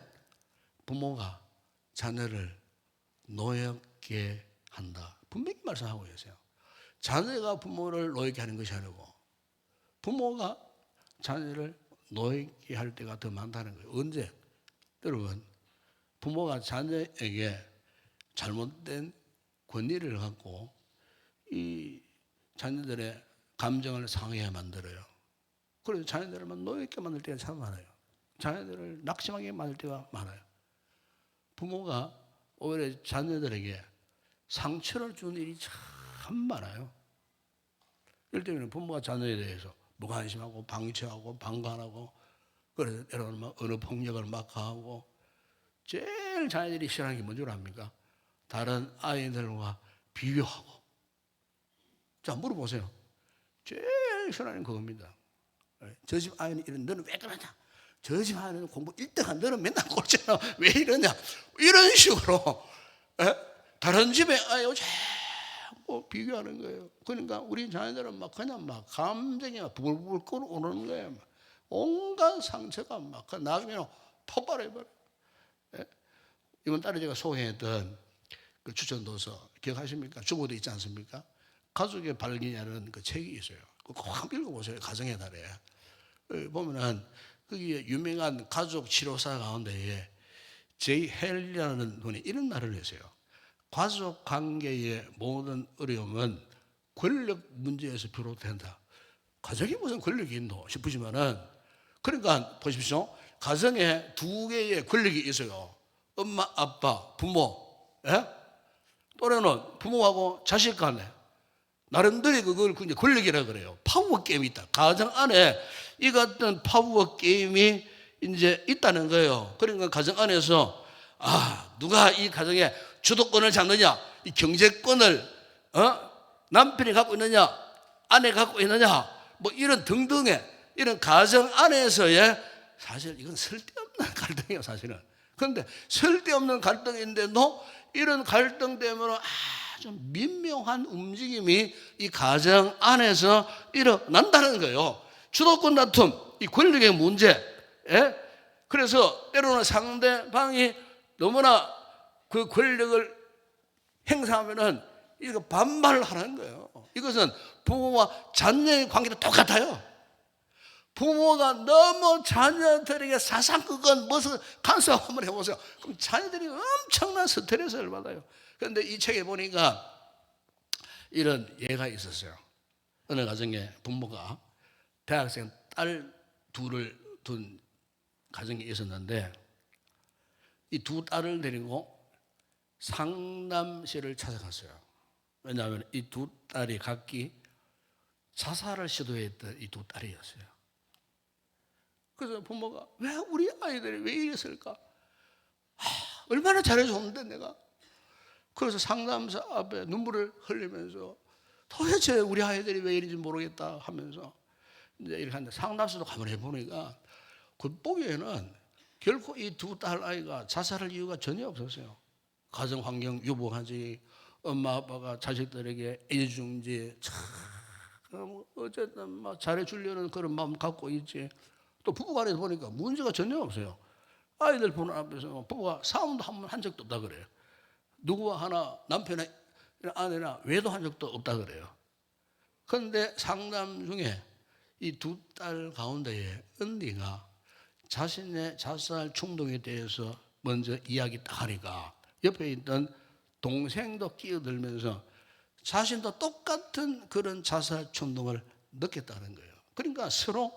부모가 자녀를 노엽게 한다. 분명히 말씀하고 계세요. 자녀가 부모를 노엽게 하는 것이 아니고 부모가 자녀를 노엽게 할 때가 더 많다는 거예요. 언제? 여러분, 부모가 자녀에게 잘못된 권리를 갖고 이 자녀들의 감정을 상하게 만들어요. 그래서 자녀들을 노엽게 만들 때가 참 많아요. 자녀들을 낙심하게 만들 때가 많아요. 부모가 오히려 자녀들에게 상처를 주는 일이 참 많아요. 이럴 때는 부모가 자녀에 대해서 무관심하고 방치하고 방관하고, 그래서 여러분 어느 폭력을 막 가하고, 제일 자녀들이 싫어하는 게 뭔지 압니까? 다른 아이들과 비교하고. 자, 물어보세요. 제일 싫어하는 그겁니다. 저 집 아이는 이런, 너는 왜 그러냐? 저 집 아이는 공부 1등한, 너는 맨날 꼴찌나 왜 이러냐? 이런 식으로 다른 집의 아이와 자꾸 비교하는 거예요. 그러니까 우리 자녀들은 막 그냥 막 감정이 막 불불 끓어오르는 거예요. 막 온갖 상처가 막 나중에는 폭발해버려요. 이번 달에 제가 소개했던 그 추천도서 기억하십니까? 주보도 있지 않습니까? 가족의 발견이라는 그 책이 있어요. 꼭 한번 읽어보세요. 가정의 달에 보면은 거기에 유명한 가족 치료사 가운데에 제이 헬이라는 분이 이런 말을 했어요. 가족 관계의 모든 어려움은 권력 문제에서 비롯된다. 가정이 무슨 권력이 있노 싶으시면은, 그러니까 보십시오. 가정에 두 개의 권력이 있어요. 엄마, 아빠, 부모. 예? 또래는 부모하고 자식 간에 나름대로 그걸 이제 권력이라 그래요. 파워 게임이 있다. 가정 안에 이 같은 파워 게임이 이제 있다는 거예요. 그러니까 가정 안에서 누가 이 가정의 주도권을 잡느냐, 이 경제권을 남편이 갖고 있느냐, 아내가 갖고 있느냐, 뭐 이런 등등의 이런 가정 안에서의, 사실 이건 쓸데없는 갈등이에요, 사실은. 그런데 쓸데없는 갈등인데도 이런 갈등 때문에 아주 민묘한 움직임이 이 가정 안에서 일어난다는 거예요. 주도권 다툼, 이 권력의 문제. 그래서 때로는 상대방이 너무나 그 권력을 행사하면은 이거 반발을 하는 거예요. 이것은 부모와 자녀의 관계도 똑같아요. 부모가 너무 자녀들에게 사상극은 무슨 간섭 한번 해보세요. 그럼 자녀들이 엄청난 스트레스를 받아요. 그런데 이 책에 보니까 이런 예가 있었어요. 어느 가정에 부모가 대학생 딸 둘을 둔 가정이 있었는데, 이 두 딸을 데리고 상담실을 찾아갔어요. 왜냐하면 이 두 딸이 각기 자살을 시도했던 이 두 딸이었어요. 그래서 부모가 왜 우리 아이들이 왜 이랬을까? 얼마나 잘해줬는데 내가. 그래서 상담사 앞에 눈물을 흘리면서 도대체 우리 아이들이 왜 이런지 모르겠다 하면서 이제 이렇게 하는데, 상담사도 가만히 해보니까 그 보기에는 결코 이 두 딸 아이가 자살할 이유가 전혀 없었어요. 가정 환경 유복하지, 엄마 아빠가 자식들에게 애중지, 참 어쨌든 막 잘해주려는 그런 마음 갖고 있지. 또 부부 간에서 보니까 문제가 전혀 없어요. 아이들 보는 앞에서 부부가 싸움도 한 번 한 적도 없다 그래요. 누구와 하나 남편이나 아내나 외도한 적도 없다 그래요. 그런데 상담 중에 이 두 딸 가운데에 언니가 자신의 자살 충동에 대해서 먼저 이야기 딱 하니까 옆에 있던 동생도 끼어들면서 자신도 똑같은 그런 자살 충동을 느꼈다는 거예요. 그러니까 서로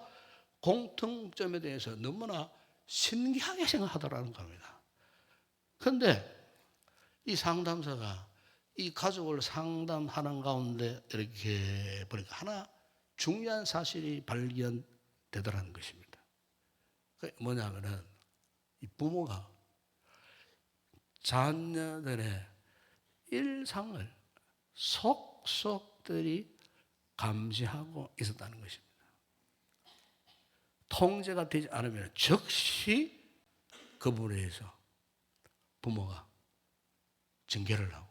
공통점에 대해서 너무나 신기하게 생각하더라는 겁니다. 그런데 이 상담사가 이 가족을 상담하는 가운데 이렇게 보니까 하나 중요한 사실이 발견되더라는 것입니다. 그게 뭐냐면은 이 부모가 자녀들의 일상을 속속들이 감시하고 있었다는 것입니다. 통제가 되지 않으면 즉시 그 부분에 대해서 부모가 징계를 하고.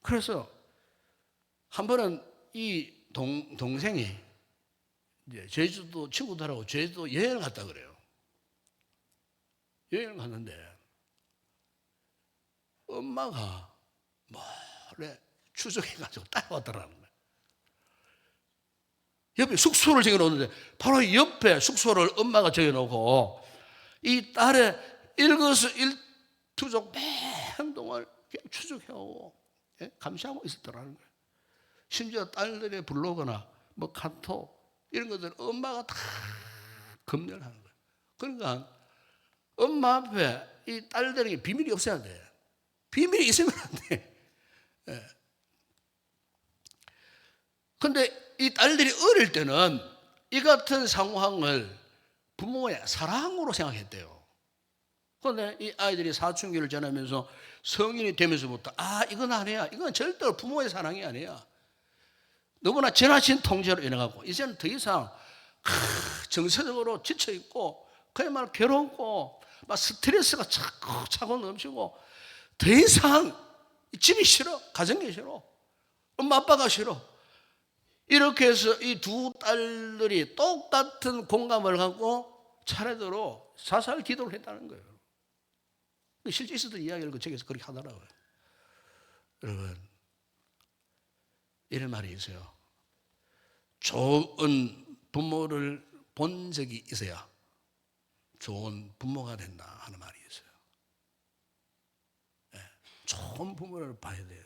그래서 한 번은 이 동생이 이제 제주도 친구들하고 제주도 여행을 갔다 그래요. 여행을 갔는데 엄마가 몰래 추적해가지고 따라왔더라는 거예요. 옆에 숙소를 정해놓는데 바로 옆에 숙소를 엄마가 정해놓고 이 딸의 일거수일투족 행동을 추적해오고 감시하고 있었더라는 거예요. 심지어 딸들의 블로그나 뭐 카톡 이런 것들 엄마가 다 검열하는 거예요. 그러니까 엄마 앞에 이 딸들에게 비밀이 없어야 돼. 비밀이 있으면 안 돼. 그런데 이 딸들이 어릴 때는 이 같은 상황을 부모의 사랑으로 생각했대요. 그런데 이 아이들이 사춘기를 지나면서 성인이 되면서부터 이건 아니야. 이건 절대로 부모의 사랑이 아니야. 너무나 지나친 통제로 인해가고 이제는 더 이상 정서적으로 지쳐있고 그야말로 괴롭고 막 스트레스가 차고 넘치고 더 이상 집이 싫어. 가정이 싫어. 엄마 아빠가 싫어. 이렇게 해서 이 두 딸들이 똑같은 공감을 갖고 차례대로 자살 기도를 했다는 거예요. 실제 있었던 이야기를 그 책에서 그렇게 하더라고요. 여러분, 이런 말이 있어요. 좋은 부모를 본 적이 있어야 좋은 부모가 된다 하는 말이 있어요. 좋은 부모를 봐야 돼요.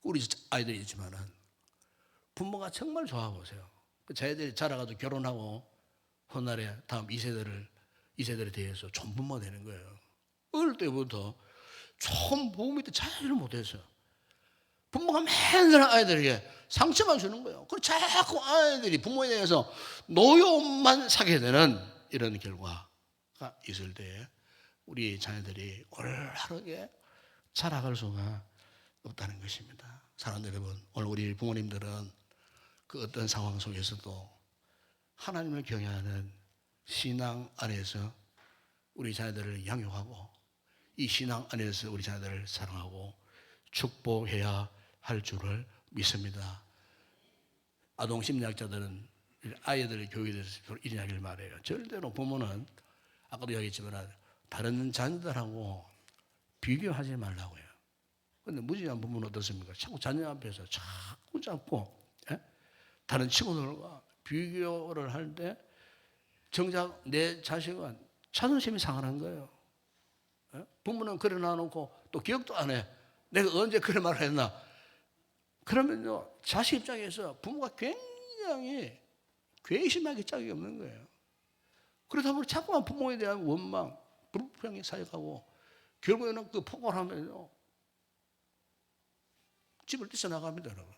우리 아이들이 있지만은 부모가 정말 좋아보세요. 자기들이 자라가지고 결혼하고 훗날에 다음 2세들에 대해서 좋은 부모가 되는 거예요. 어릴 때부터 좋은 부모 밑에 자유를 못했어요. 부모가 맨날 아이들에게 상처만 주는 거예요. 그리고 자꾸 아이들이 부모에 대해서 노여움만 사게 되는 이런 결과가 있을 때 우리 자녀들이 올바르게 자라갈 수가 없다는 것입니다. 사랑하는 여러분, 오늘 우리 부모님들은 그 어떤 상황 속에서도 하나님을 경외하는 신앙 안에서 우리 자녀들을 양육하고 이 신앙 안에서 우리 자녀들을 사랑하고 축복해야 할 줄을 믿습니다. 아동심리학자들은 아이들의 교육에 대해서 이런 이야기를 말해요. 절대로 부모는 아까도 이야기했지만 다른 자녀들하고 비교하지 말라고 해요. 그런데 무지한 부모는 어떻습니까? 자꾸 자녀 앞에서 자꾸 다른 친구들과 비교를 할 때 정작 내 자식은 자존심이 상하는 거예요. 부모는 그래 놔놓고 또 기억도 안 해. 내가 언제 그런 말을 했나? 그러면요, 자식 입장에서 부모가 굉장히 괘씸하게 짝이 없는 거예요. 그러다 보니 자꾸만 부모에 대한 원망, 불평이 쌓여가고 결국에는 그 폭발을 하면요, 집을 뛰쳐나갑니다, 여러분.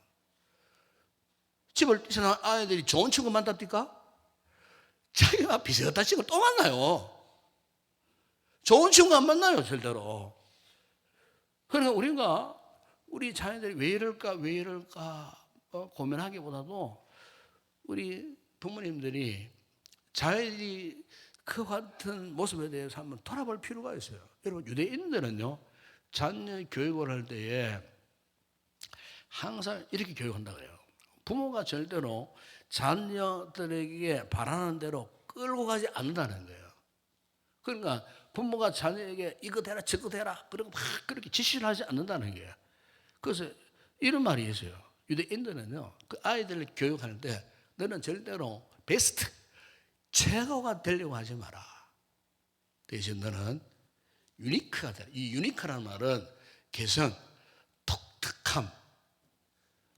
집을 뛰쳐나간 아이들이 좋은 친구 만납니까? 자기가 비슷한 친구 또 만나요. 좋은 친구 안 만나요, 절대로. 그러니까 우리가 우리 자녀들이 왜 이럴까 고민하기보다도 우리 부모님들이 자녀들이 그 같은 모습에 대해서 한번 돌아볼 필요가 있어요. 여러분, 유대인들은요, 자녀 교육을 할 때에 항상 이렇게 교육한다 그래요. 부모가 절대로 자녀들에게 바라는 대로 끌고 가지 않는다는 거예요. 그러니까 부모가 자녀에게 이거 되라 저거 되라 그리고 막 그렇게 지시를 하지 않는다는 거예요. 그래서 이런 말이 있어요. 유대인들은요, 그 아이들을 교육하는데 너는 절대로 베스트, 최고가 되려고 하지 마라. 대신 너는 유니크가 되라. 이 유니크라는 말은 개성, 독특함,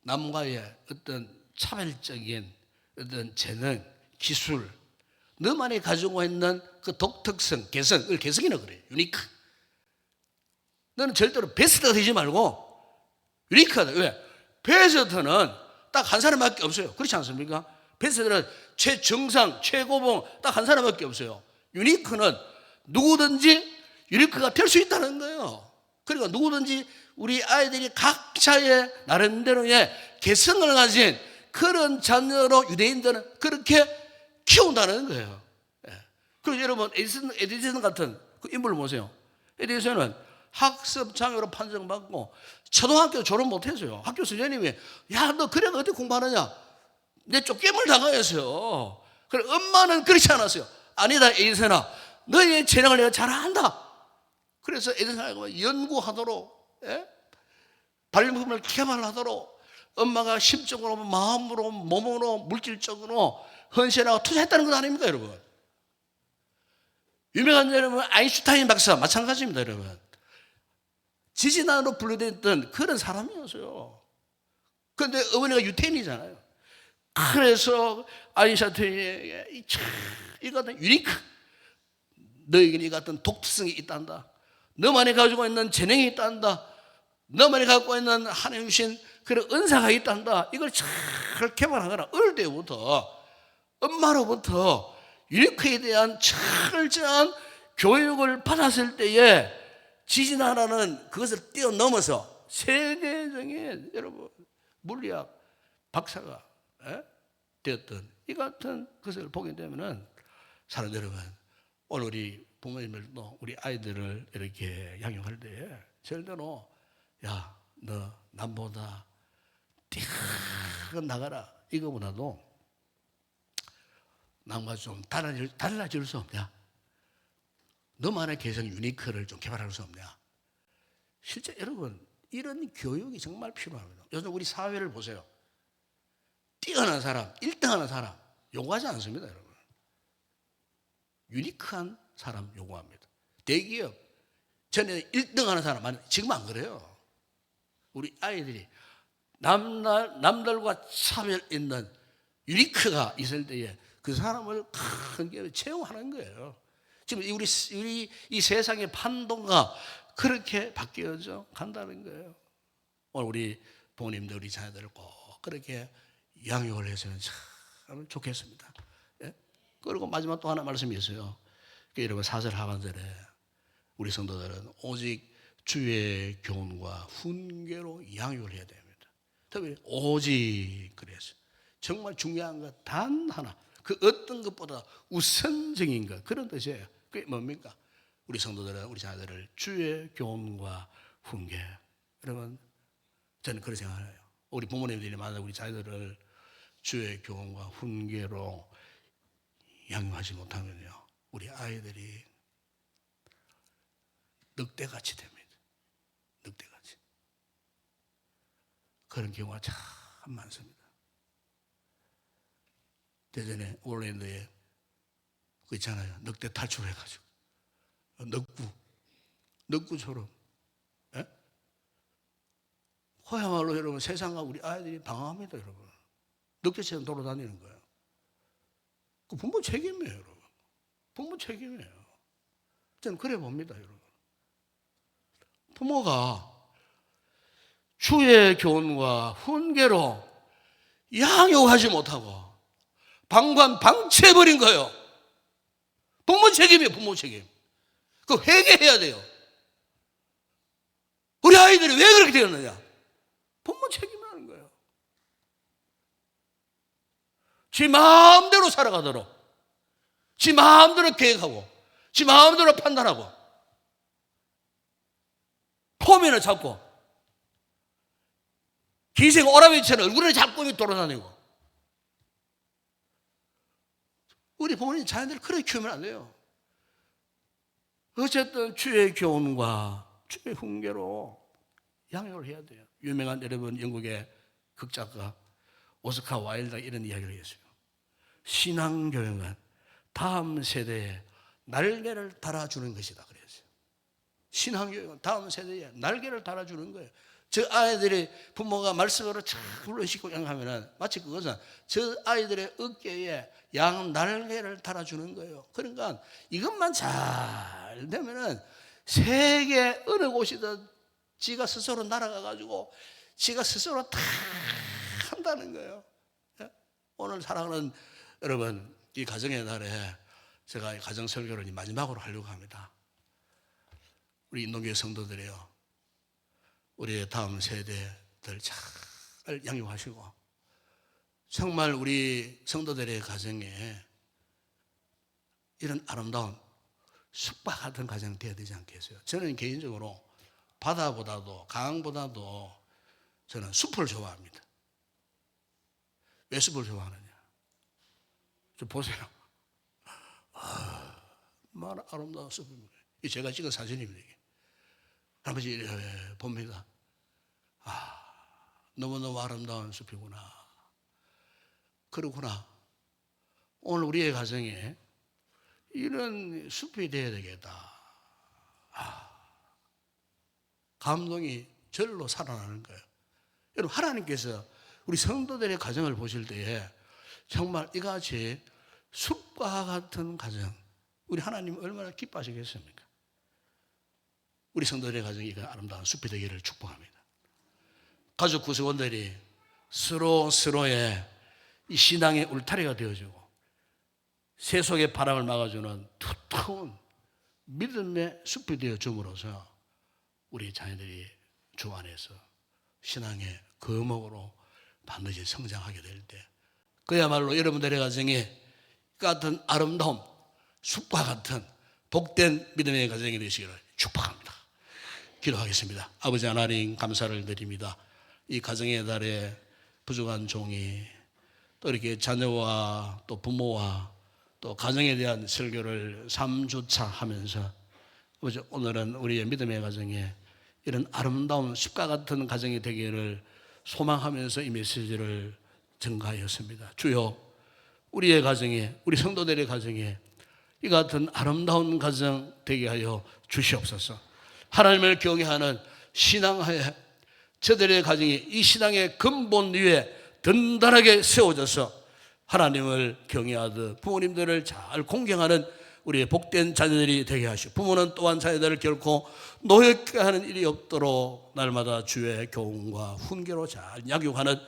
남과의 어떤 차별적인 어떤 재능, 기술, 너만이 가지고 있는 그 독특성, 개성, 그걸 개성이라고 그래요. 유니크. 너는 절대로 베스트가 되지 말고 유니크하다. 왜? 베스트는 딱 한 사람밖에 없어요. 그렇지 않습니까? 베스트는 최정상, 최고봉 딱 한 사람밖에 없어요. 유니크는 누구든지 유니크가 될 수 있다는 거예요. 그러니까 누구든지 우리 아이들이 각자의 나름대로의 개성을 가진 그런 자녀로 유대인들은 그렇게 키운다는 거예요. 그리고 여러분, 에디슨 같은 그 인물을 보세요. 에디슨은 학습 장애로 판정받고 초등학교 졸업 못했어요. 학교 선생님이 야, 너 그래 어떻게 공부하느냐? 내 쫓김을 당하였어요. 그래 엄마는 그렇지 않았어요. 아니다, 에디슨아, 너의 재능을 내가 잘 안다. 그래서 에디슨이 연구하도록, 발명품을 개발하도록 엄마가 심적으로, 마음으로, 몸으로, 물질적으로 헌신하고 투자했다는 것 아닙니까, 여러분? 유명한 여러분 아인슈타인 박사 마찬가지입니다, 여러분. 지진아로 분류됐던 그런 사람이었어요. 그런데 어머니가 유태인이잖아요. 그래서 아인슈타인에게 이 같은 유니크, 너에게는 이 같은 독특성이 있단다. 너만이 가지고 있는 재능이 있단다. 너만이 갖고 있는 하나님 주신 그런 은사가 있단다. 이걸 잘 개발하거나 어릴 때부터 엄마로부터 유니크에 대한 철저한 교육을 받았을 때에 지진아라는 그것을 뛰어넘어서 세계적인 여러분 물리학 박사가 되었던 이 같은 것을 보게 되면은 사는 여러분, 오늘 우리 부모님들도 우리 아이들을 이렇게 양육할 때에 절대로 야, 너 남보다 뛰어나가라 이거보다도 남과 좀 달라질 수 없냐? 너만의 개성 유니크를 좀 개발할 수 없냐? 실제 여러분, 이런 교육이 정말 필요합니다. 요즘 우리 사회를 보세요. 뛰어난 사람, 1등하는 사람 요구하지 않습니다, 여러분. 유니크한 사람 요구합니다. 대기업 전에 1등하는 사람, 지금 안 그래요. 우리 아이들이 남들과 차별 있는 유니크가 있을 때에 그 사람을 큰 채용하는 거예요. 지금 우리 이 세상의 판도가 그렇게 바뀌어져 간다는 거예요. 오늘 우리 부모님들, 우리 자녀들을 꼭 그렇게 양육을 해서는 참 좋겠습니다. 예? 그리고 마지막 또 하나 말씀이 있어요. 여러분 4절 하반절에 우리 성도들은 오직 주의 교훈과 훈계로 양육을 해야 됩니다. 특히 오직 그래서 정말 중요한 것 단 하나, 그 어떤 것보다 우선적인 것, 그런 뜻이에요. 그게 뭡니까? 우리 성도들은 우리 자녀들을 주의 교훈과 훈계. 여러분 저는 그렇게 생각해요. 우리 부모님들이 만약 우리 자녀들을 주의 교훈과 훈계로 양육하지 못하면요, 우리 아이들이 늑대같이 됩니다. 늑대같이. 그런 경우가 참 많습니다. 대전에 올랜드에 그 있잖아요. 늑대 탈출해가지고 늑구처럼, 예? 그야말로 여러분 세상과 우리 아이들이 방황합니다. 여러분 늑대처럼 돌아다니는 거예요. 그 부모 책임이에요. 여러분 부모 책임이에요. 저는 그래 봅니다. 여러분 부모가 주의 교훈과 훈계로 양육하지 못하고 방치해버린 거예요. 부모 책임이에요. 부모 책임. 그거 회개해야 돼요. 우리 아이들이 왜 그렇게 되었느냐? 부모 책임하는 거예요. 지 마음대로 살아가도록, 지 마음대로 계획하고, 지 마음대로 판단하고, 포면을 잡고, 기생 오라비처럼 얼굴을 잡고 돌아다니고. 우리 부모님 자녀들을 그렇게 키우면 안 돼요. 어쨌든 주의 교훈과 주의 훈계로 양육을 해야 돼요. 유명한 여러분 영국의 극작가 오스카 와일드가 이런 이야기를 했어요. 신앙교육은 다음 세대에 날개를 달아주는 것이다 그랬어요. 신앙교육은 다음 세대에 날개를 달아주는 거예요. 저 아이들이 부모가 말씀으로 참 불러시고 양하면은 마치 그것은 저 아이들의 어깨에 양 날개를 달아주는 거예요. 그러니까 이것만 잘 되면은 세계 어느 곳이든 지가 스스로 날아가가지고 지가 스스로 다 한다는 거예요. 오늘 사랑하는 여러분, 이 가정의 날에 제가 가정 설교를 마지막으로 하려고 합니다. 우리 인동교회 성도들이요, 우리의 다음 세대들 잘 양육하시고 정말 우리 성도들의 가정에 이런 아름다운 숲과 같은 가정이 되어야 되지 않겠어요? 저는 개인적으로 바다보다도 강보다도 저는 숲을 좋아합니다. 왜 숲을 좋아하느냐? 좀 보세요. 정말 아름다운 숲입니다. 이 제가 찍은 사진입니다. 이게. 아버지 봅니다. 너무너무 아름다운 숲이구나. 그렇구나. 오늘 우리의 가정에 이런 숲이 되어야 되겠다. 감동이 절로 살아나는 거예요. 여러분, 하나님께서 우리 성도들의 가정을 보실 때에 정말 이같이 숲과 같은 가정, 우리 하나님 얼마나 기뻐하시겠습니까? 우리 성도들의 가정이 아름다운 숲이 되기를 축복합니다. 가족 구성원들이 서로의 이 신앙의 울타리가 되어주고 세속의 바람을 막아주는 두터운 믿음의 숲이 되어줌으로써 우리 자녀들이 주 안에서 신앙의 거목으로 반드시 성장하게 될 때 그야말로 여러분들의 가정에 같은 아름다움, 숲과 같은 복된 믿음의 가정이 되시기를 축복합니다. 기도하겠습니다. 아버지 하나님 감사를 드립니다. 이 가정의 달에 부족한 종이 또 이렇게 자녀와 또 부모와 또 가정에 대한 설교를 3주차 하면서 아버지 오늘은 우리의 믿음의 가정에 이런 아름다운 숲과 같은 가정이 되기를 소망하면서 이 메시지를 전가하였습니다. 주여, 우리의 가정에, 우리 성도들의 가정에 이 같은 아름다운 가정 되게 하여 주시옵소서. 하나님을 경외하는 신앙의 저들의 가정이 이 신앙의 근본 위에 든든하게 세워져서 하나님을 경외하듯 부모님들을 잘 공경하는 우리의 복된 자녀들이 되게 하시고, 부모는 또한 자녀들을 결코 노엽게 하는 일이 없도록 날마다 주의 교훈과 훈계로 잘 양육하는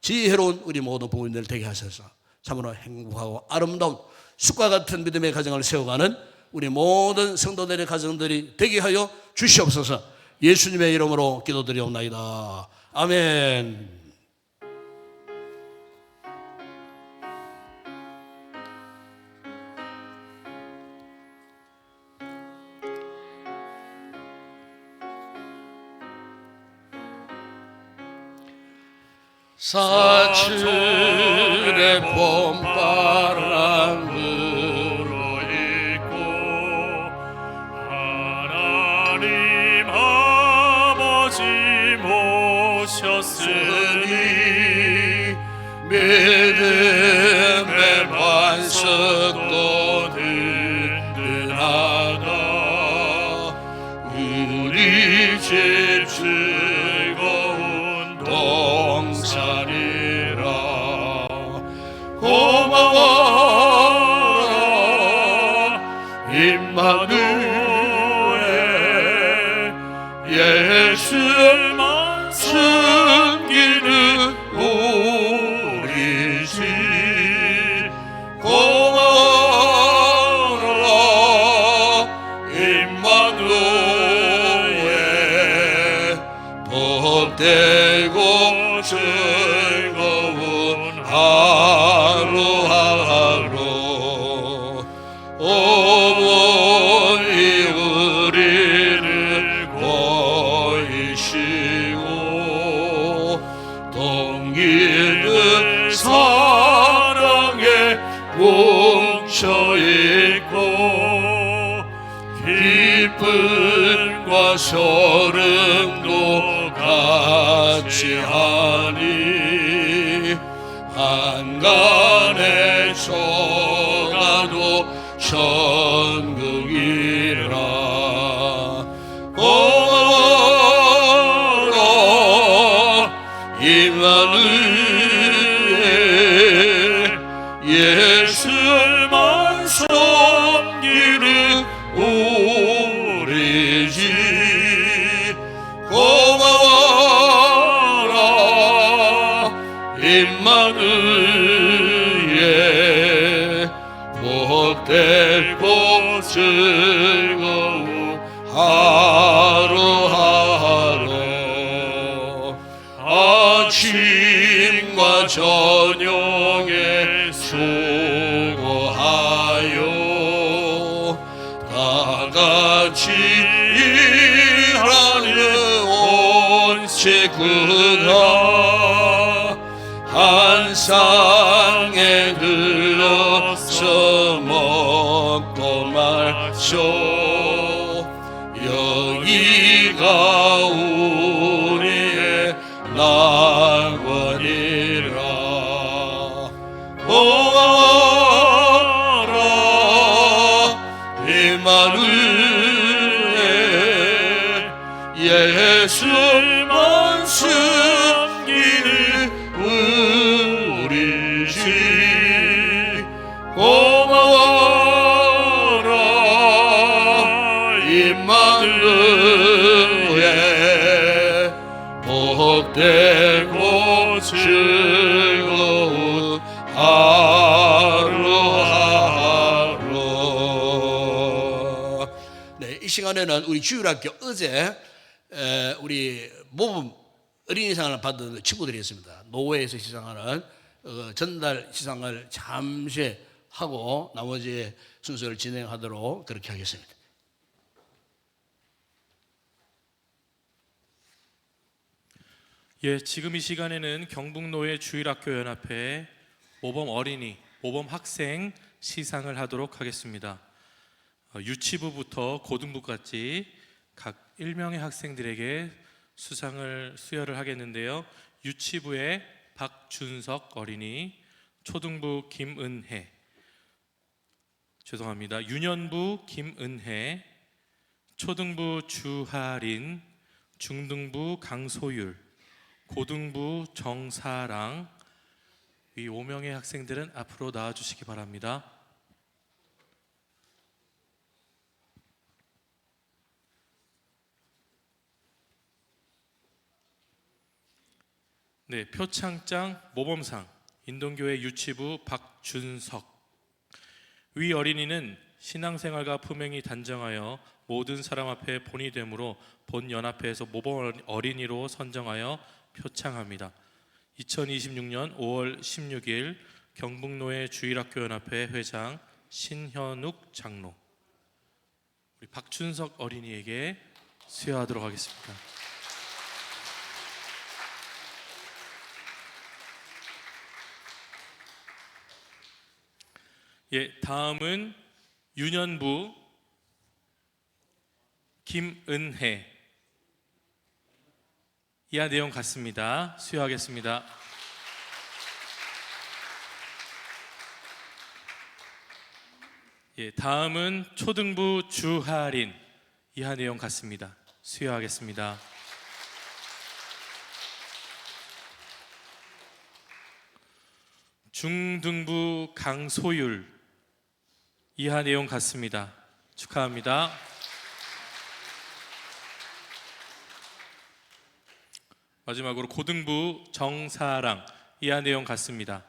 지혜로운 우리 모든 부모님들 되게 하셔서 참으로 행복하고 아름다운 숲과 같은 믿음의 가정을 세워가는 우리 모든 성도들의 가정들이 되게 하여 주시옵소서. 예수님의 이름으로 기도드리옵나이다. 아멘. 사춘의 봄바람 불어 있고 하나님 아버지 모셨으니 믿음의 반석도 든든하다. 우리 집 즐거운 동산이라. 고마워라 임마누엘, 예수만 섬기는 우리 집. 고마워라 임마누엘, 복되고 즐거운 하루하루. 어머니 우리를 보이시고 동기는 사랑에 뭉쳐있고 기쁨과 소름도 같이 하니 한간에 속아도 천국이라. 고마워라 임마누엘, 예수만 섬기는 우리 집. 고마워라 임마누엘, 복되고 즐거운 하루하루. 아침과 저녁에 수고하여 다같이 일하는 온 식구가 한 상에 들러서 먹고 마셔. 여기가 우리의 낙원이라. 고마워라 임마누엘, 예수만 섬기는 우리 집. 고마워라 임마누엘, 복되고 즐거운 하루하루. 네, 이 시간에는 우리 주일학교 어제 우리 모범 어린이상을 받은 친구들이 있습니다. 노회에서 시상하는 전달 시상을 잠시 하고 나머지 순서를 진행하도록 그렇게 하겠습니다. 예, 지금 이 시간에는 경북노회 주일학교연합회 모범 어린이, 모범 학생 시상을 하도록 하겠습니다. 유치부부터 고등부까지 각 1명의 학생들에게 수여를 하겠는데요. 유치부의 박준석 어린이, 초등부 김은혜, 유년부 김은혜, 초등부 주하린, 중등부 강소율, 고등부 정사랑 이 5명의 학생들은 앞으로 나와 주시기 바랍니다. 네, 표창장 모범상 인동교회 유치부 박준석. 위 어린이는 신앙생활과 품행이 단정하여 모든 사람 앞에 본이 되므로 본 연합회에서 모범 어린이로 선정하여 표창합니다. 2026년 5월 16일 경북노회 주일학교연합회 회장 신현욱 장로. 우리 박준석 어린이에게 수여하도록 하겠습니다. 예, 다음은 유년부 김은혜. 이하 내용 같습니다. 수여하겠습니다. 예, 다음은 초등부 주하린. 이하 내용 같습니다. 수여하겠습니다. 중등부 강소율. 이하 내용 같습니다. 축하합니다. 마지막으로 고등부 정사랑. 이하 내용 같습니다.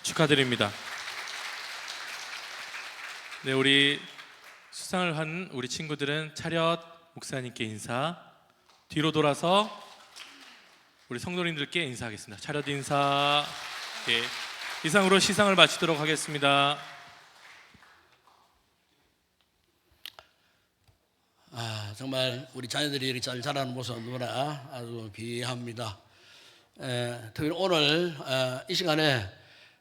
축하드립니다. 네, 우리 수상을 한 우리 친구들은 차렷 목사님께 인사, 뒤로 돌아서 우리 성도님들께 인사하겠습니다. 차렷 인사. 예, 이상으로 시상을 마치도록 하겠습니다. 정말 우리 자녀들이 이렇게 잘 자라는 모습 보라 아주 비합니다. 특히 오늘 이 시간에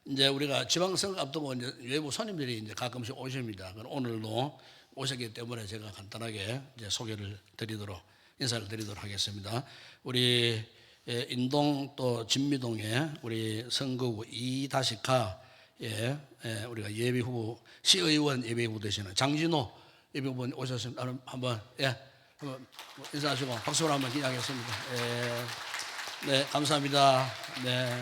이제 우리가 지방선거 앞두고 이제 외부 손님들이 이제 가끔씩 오십니다. 오늘도 오셨기 때문에 제가 간단하게 이제 소개를 드리도록 인사를 드리도록 하겠습니다. 우리 인동 또 진미동에 우리 선거구 2-K에 우리가 예비 후보 시의원 예비 후보 되시는 장진호 예비 후보님 오셨습니다. 한번 한번 인사하시고 박수로 한번 기대하겠습니다. 네, 감사합니다. 네.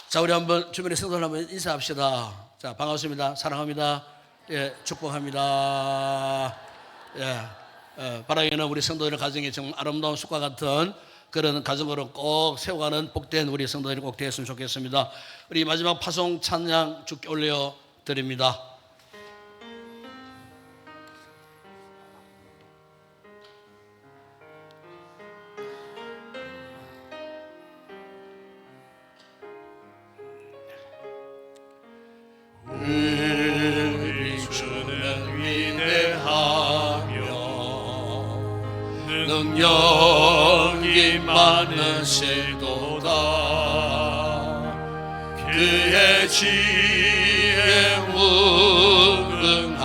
자, 우리 한번 주변의 성도들 한번 인사합시다. 자, 반갑습니다. 사랑합니다. 예, 축복합니다. 예, 바라기는 우리 성도들 가정에 정말 아름다운 숲과 같은 그런 가정으로 꼭 세워가는 복된 우리 성도들이 꼭 되었으면 좋겠습니다. 우리 마지막 파송 찬양 주께 올려 드립니다. 우리 주는 위대하며 능력이 많으시도다. 그의 지혜에 무궁하며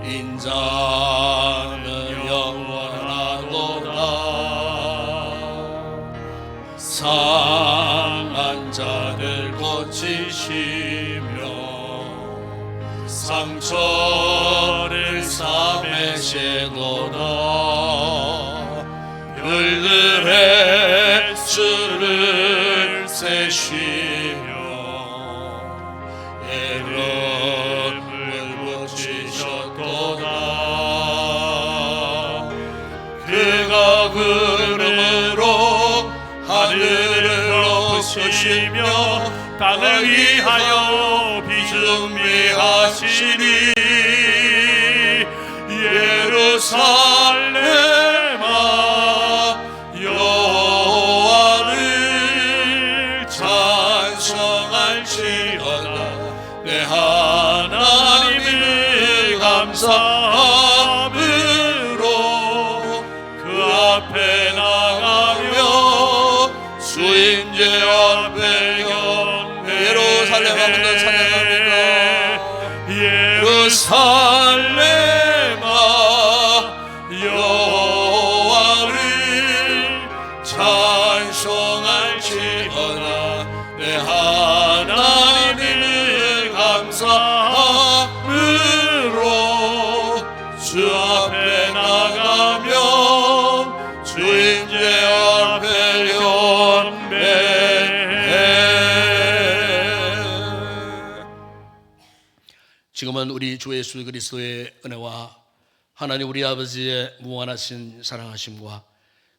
인자는 영원하도다. 상한 자를 고치시며 상처를 싸매시도다. 별들의 수를 세시며 이름을 붙이셨도다. 그가 구름으로 하늘을 덮으시며 땅을 위하여 비준비하시니 예루살렘아 여호와를 찬송할지어다. 내 하나님을 감사함으로 그 앞에 나가며 주인제 앞에 예루살렘 한번 찬양합니다. 예루살렘아 여호와를 찬송할지어다. 내 하나님을 감사함으로 주 앞에 나가 말씀은 우리 주 예수 그리스도의 은혜와 하나님 우리 아버지의 무한하신 사랑하심과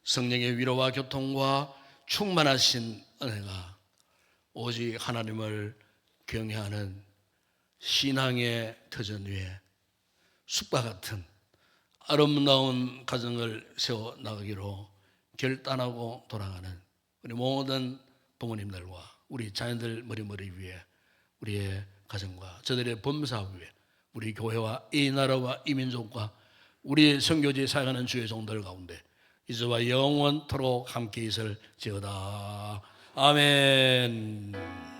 성령의 위로와 교통과 충만하신 은혜가 오직 하나님을 경외하는 신앙의 터전 위에 숲과 같은 아름다운 가정을 세워나가기로 결단하고 돌아가는 우리 모든 부모님들과 우리 자녀들 머리 위에 우리의 가정과 저들의 범사 위에 우리 교회와 이 나라와 이 민족과 우리 선교지에 사역하는 주의 종들 가운데 이제와 영원토록 함께 있을지어다. 아멘.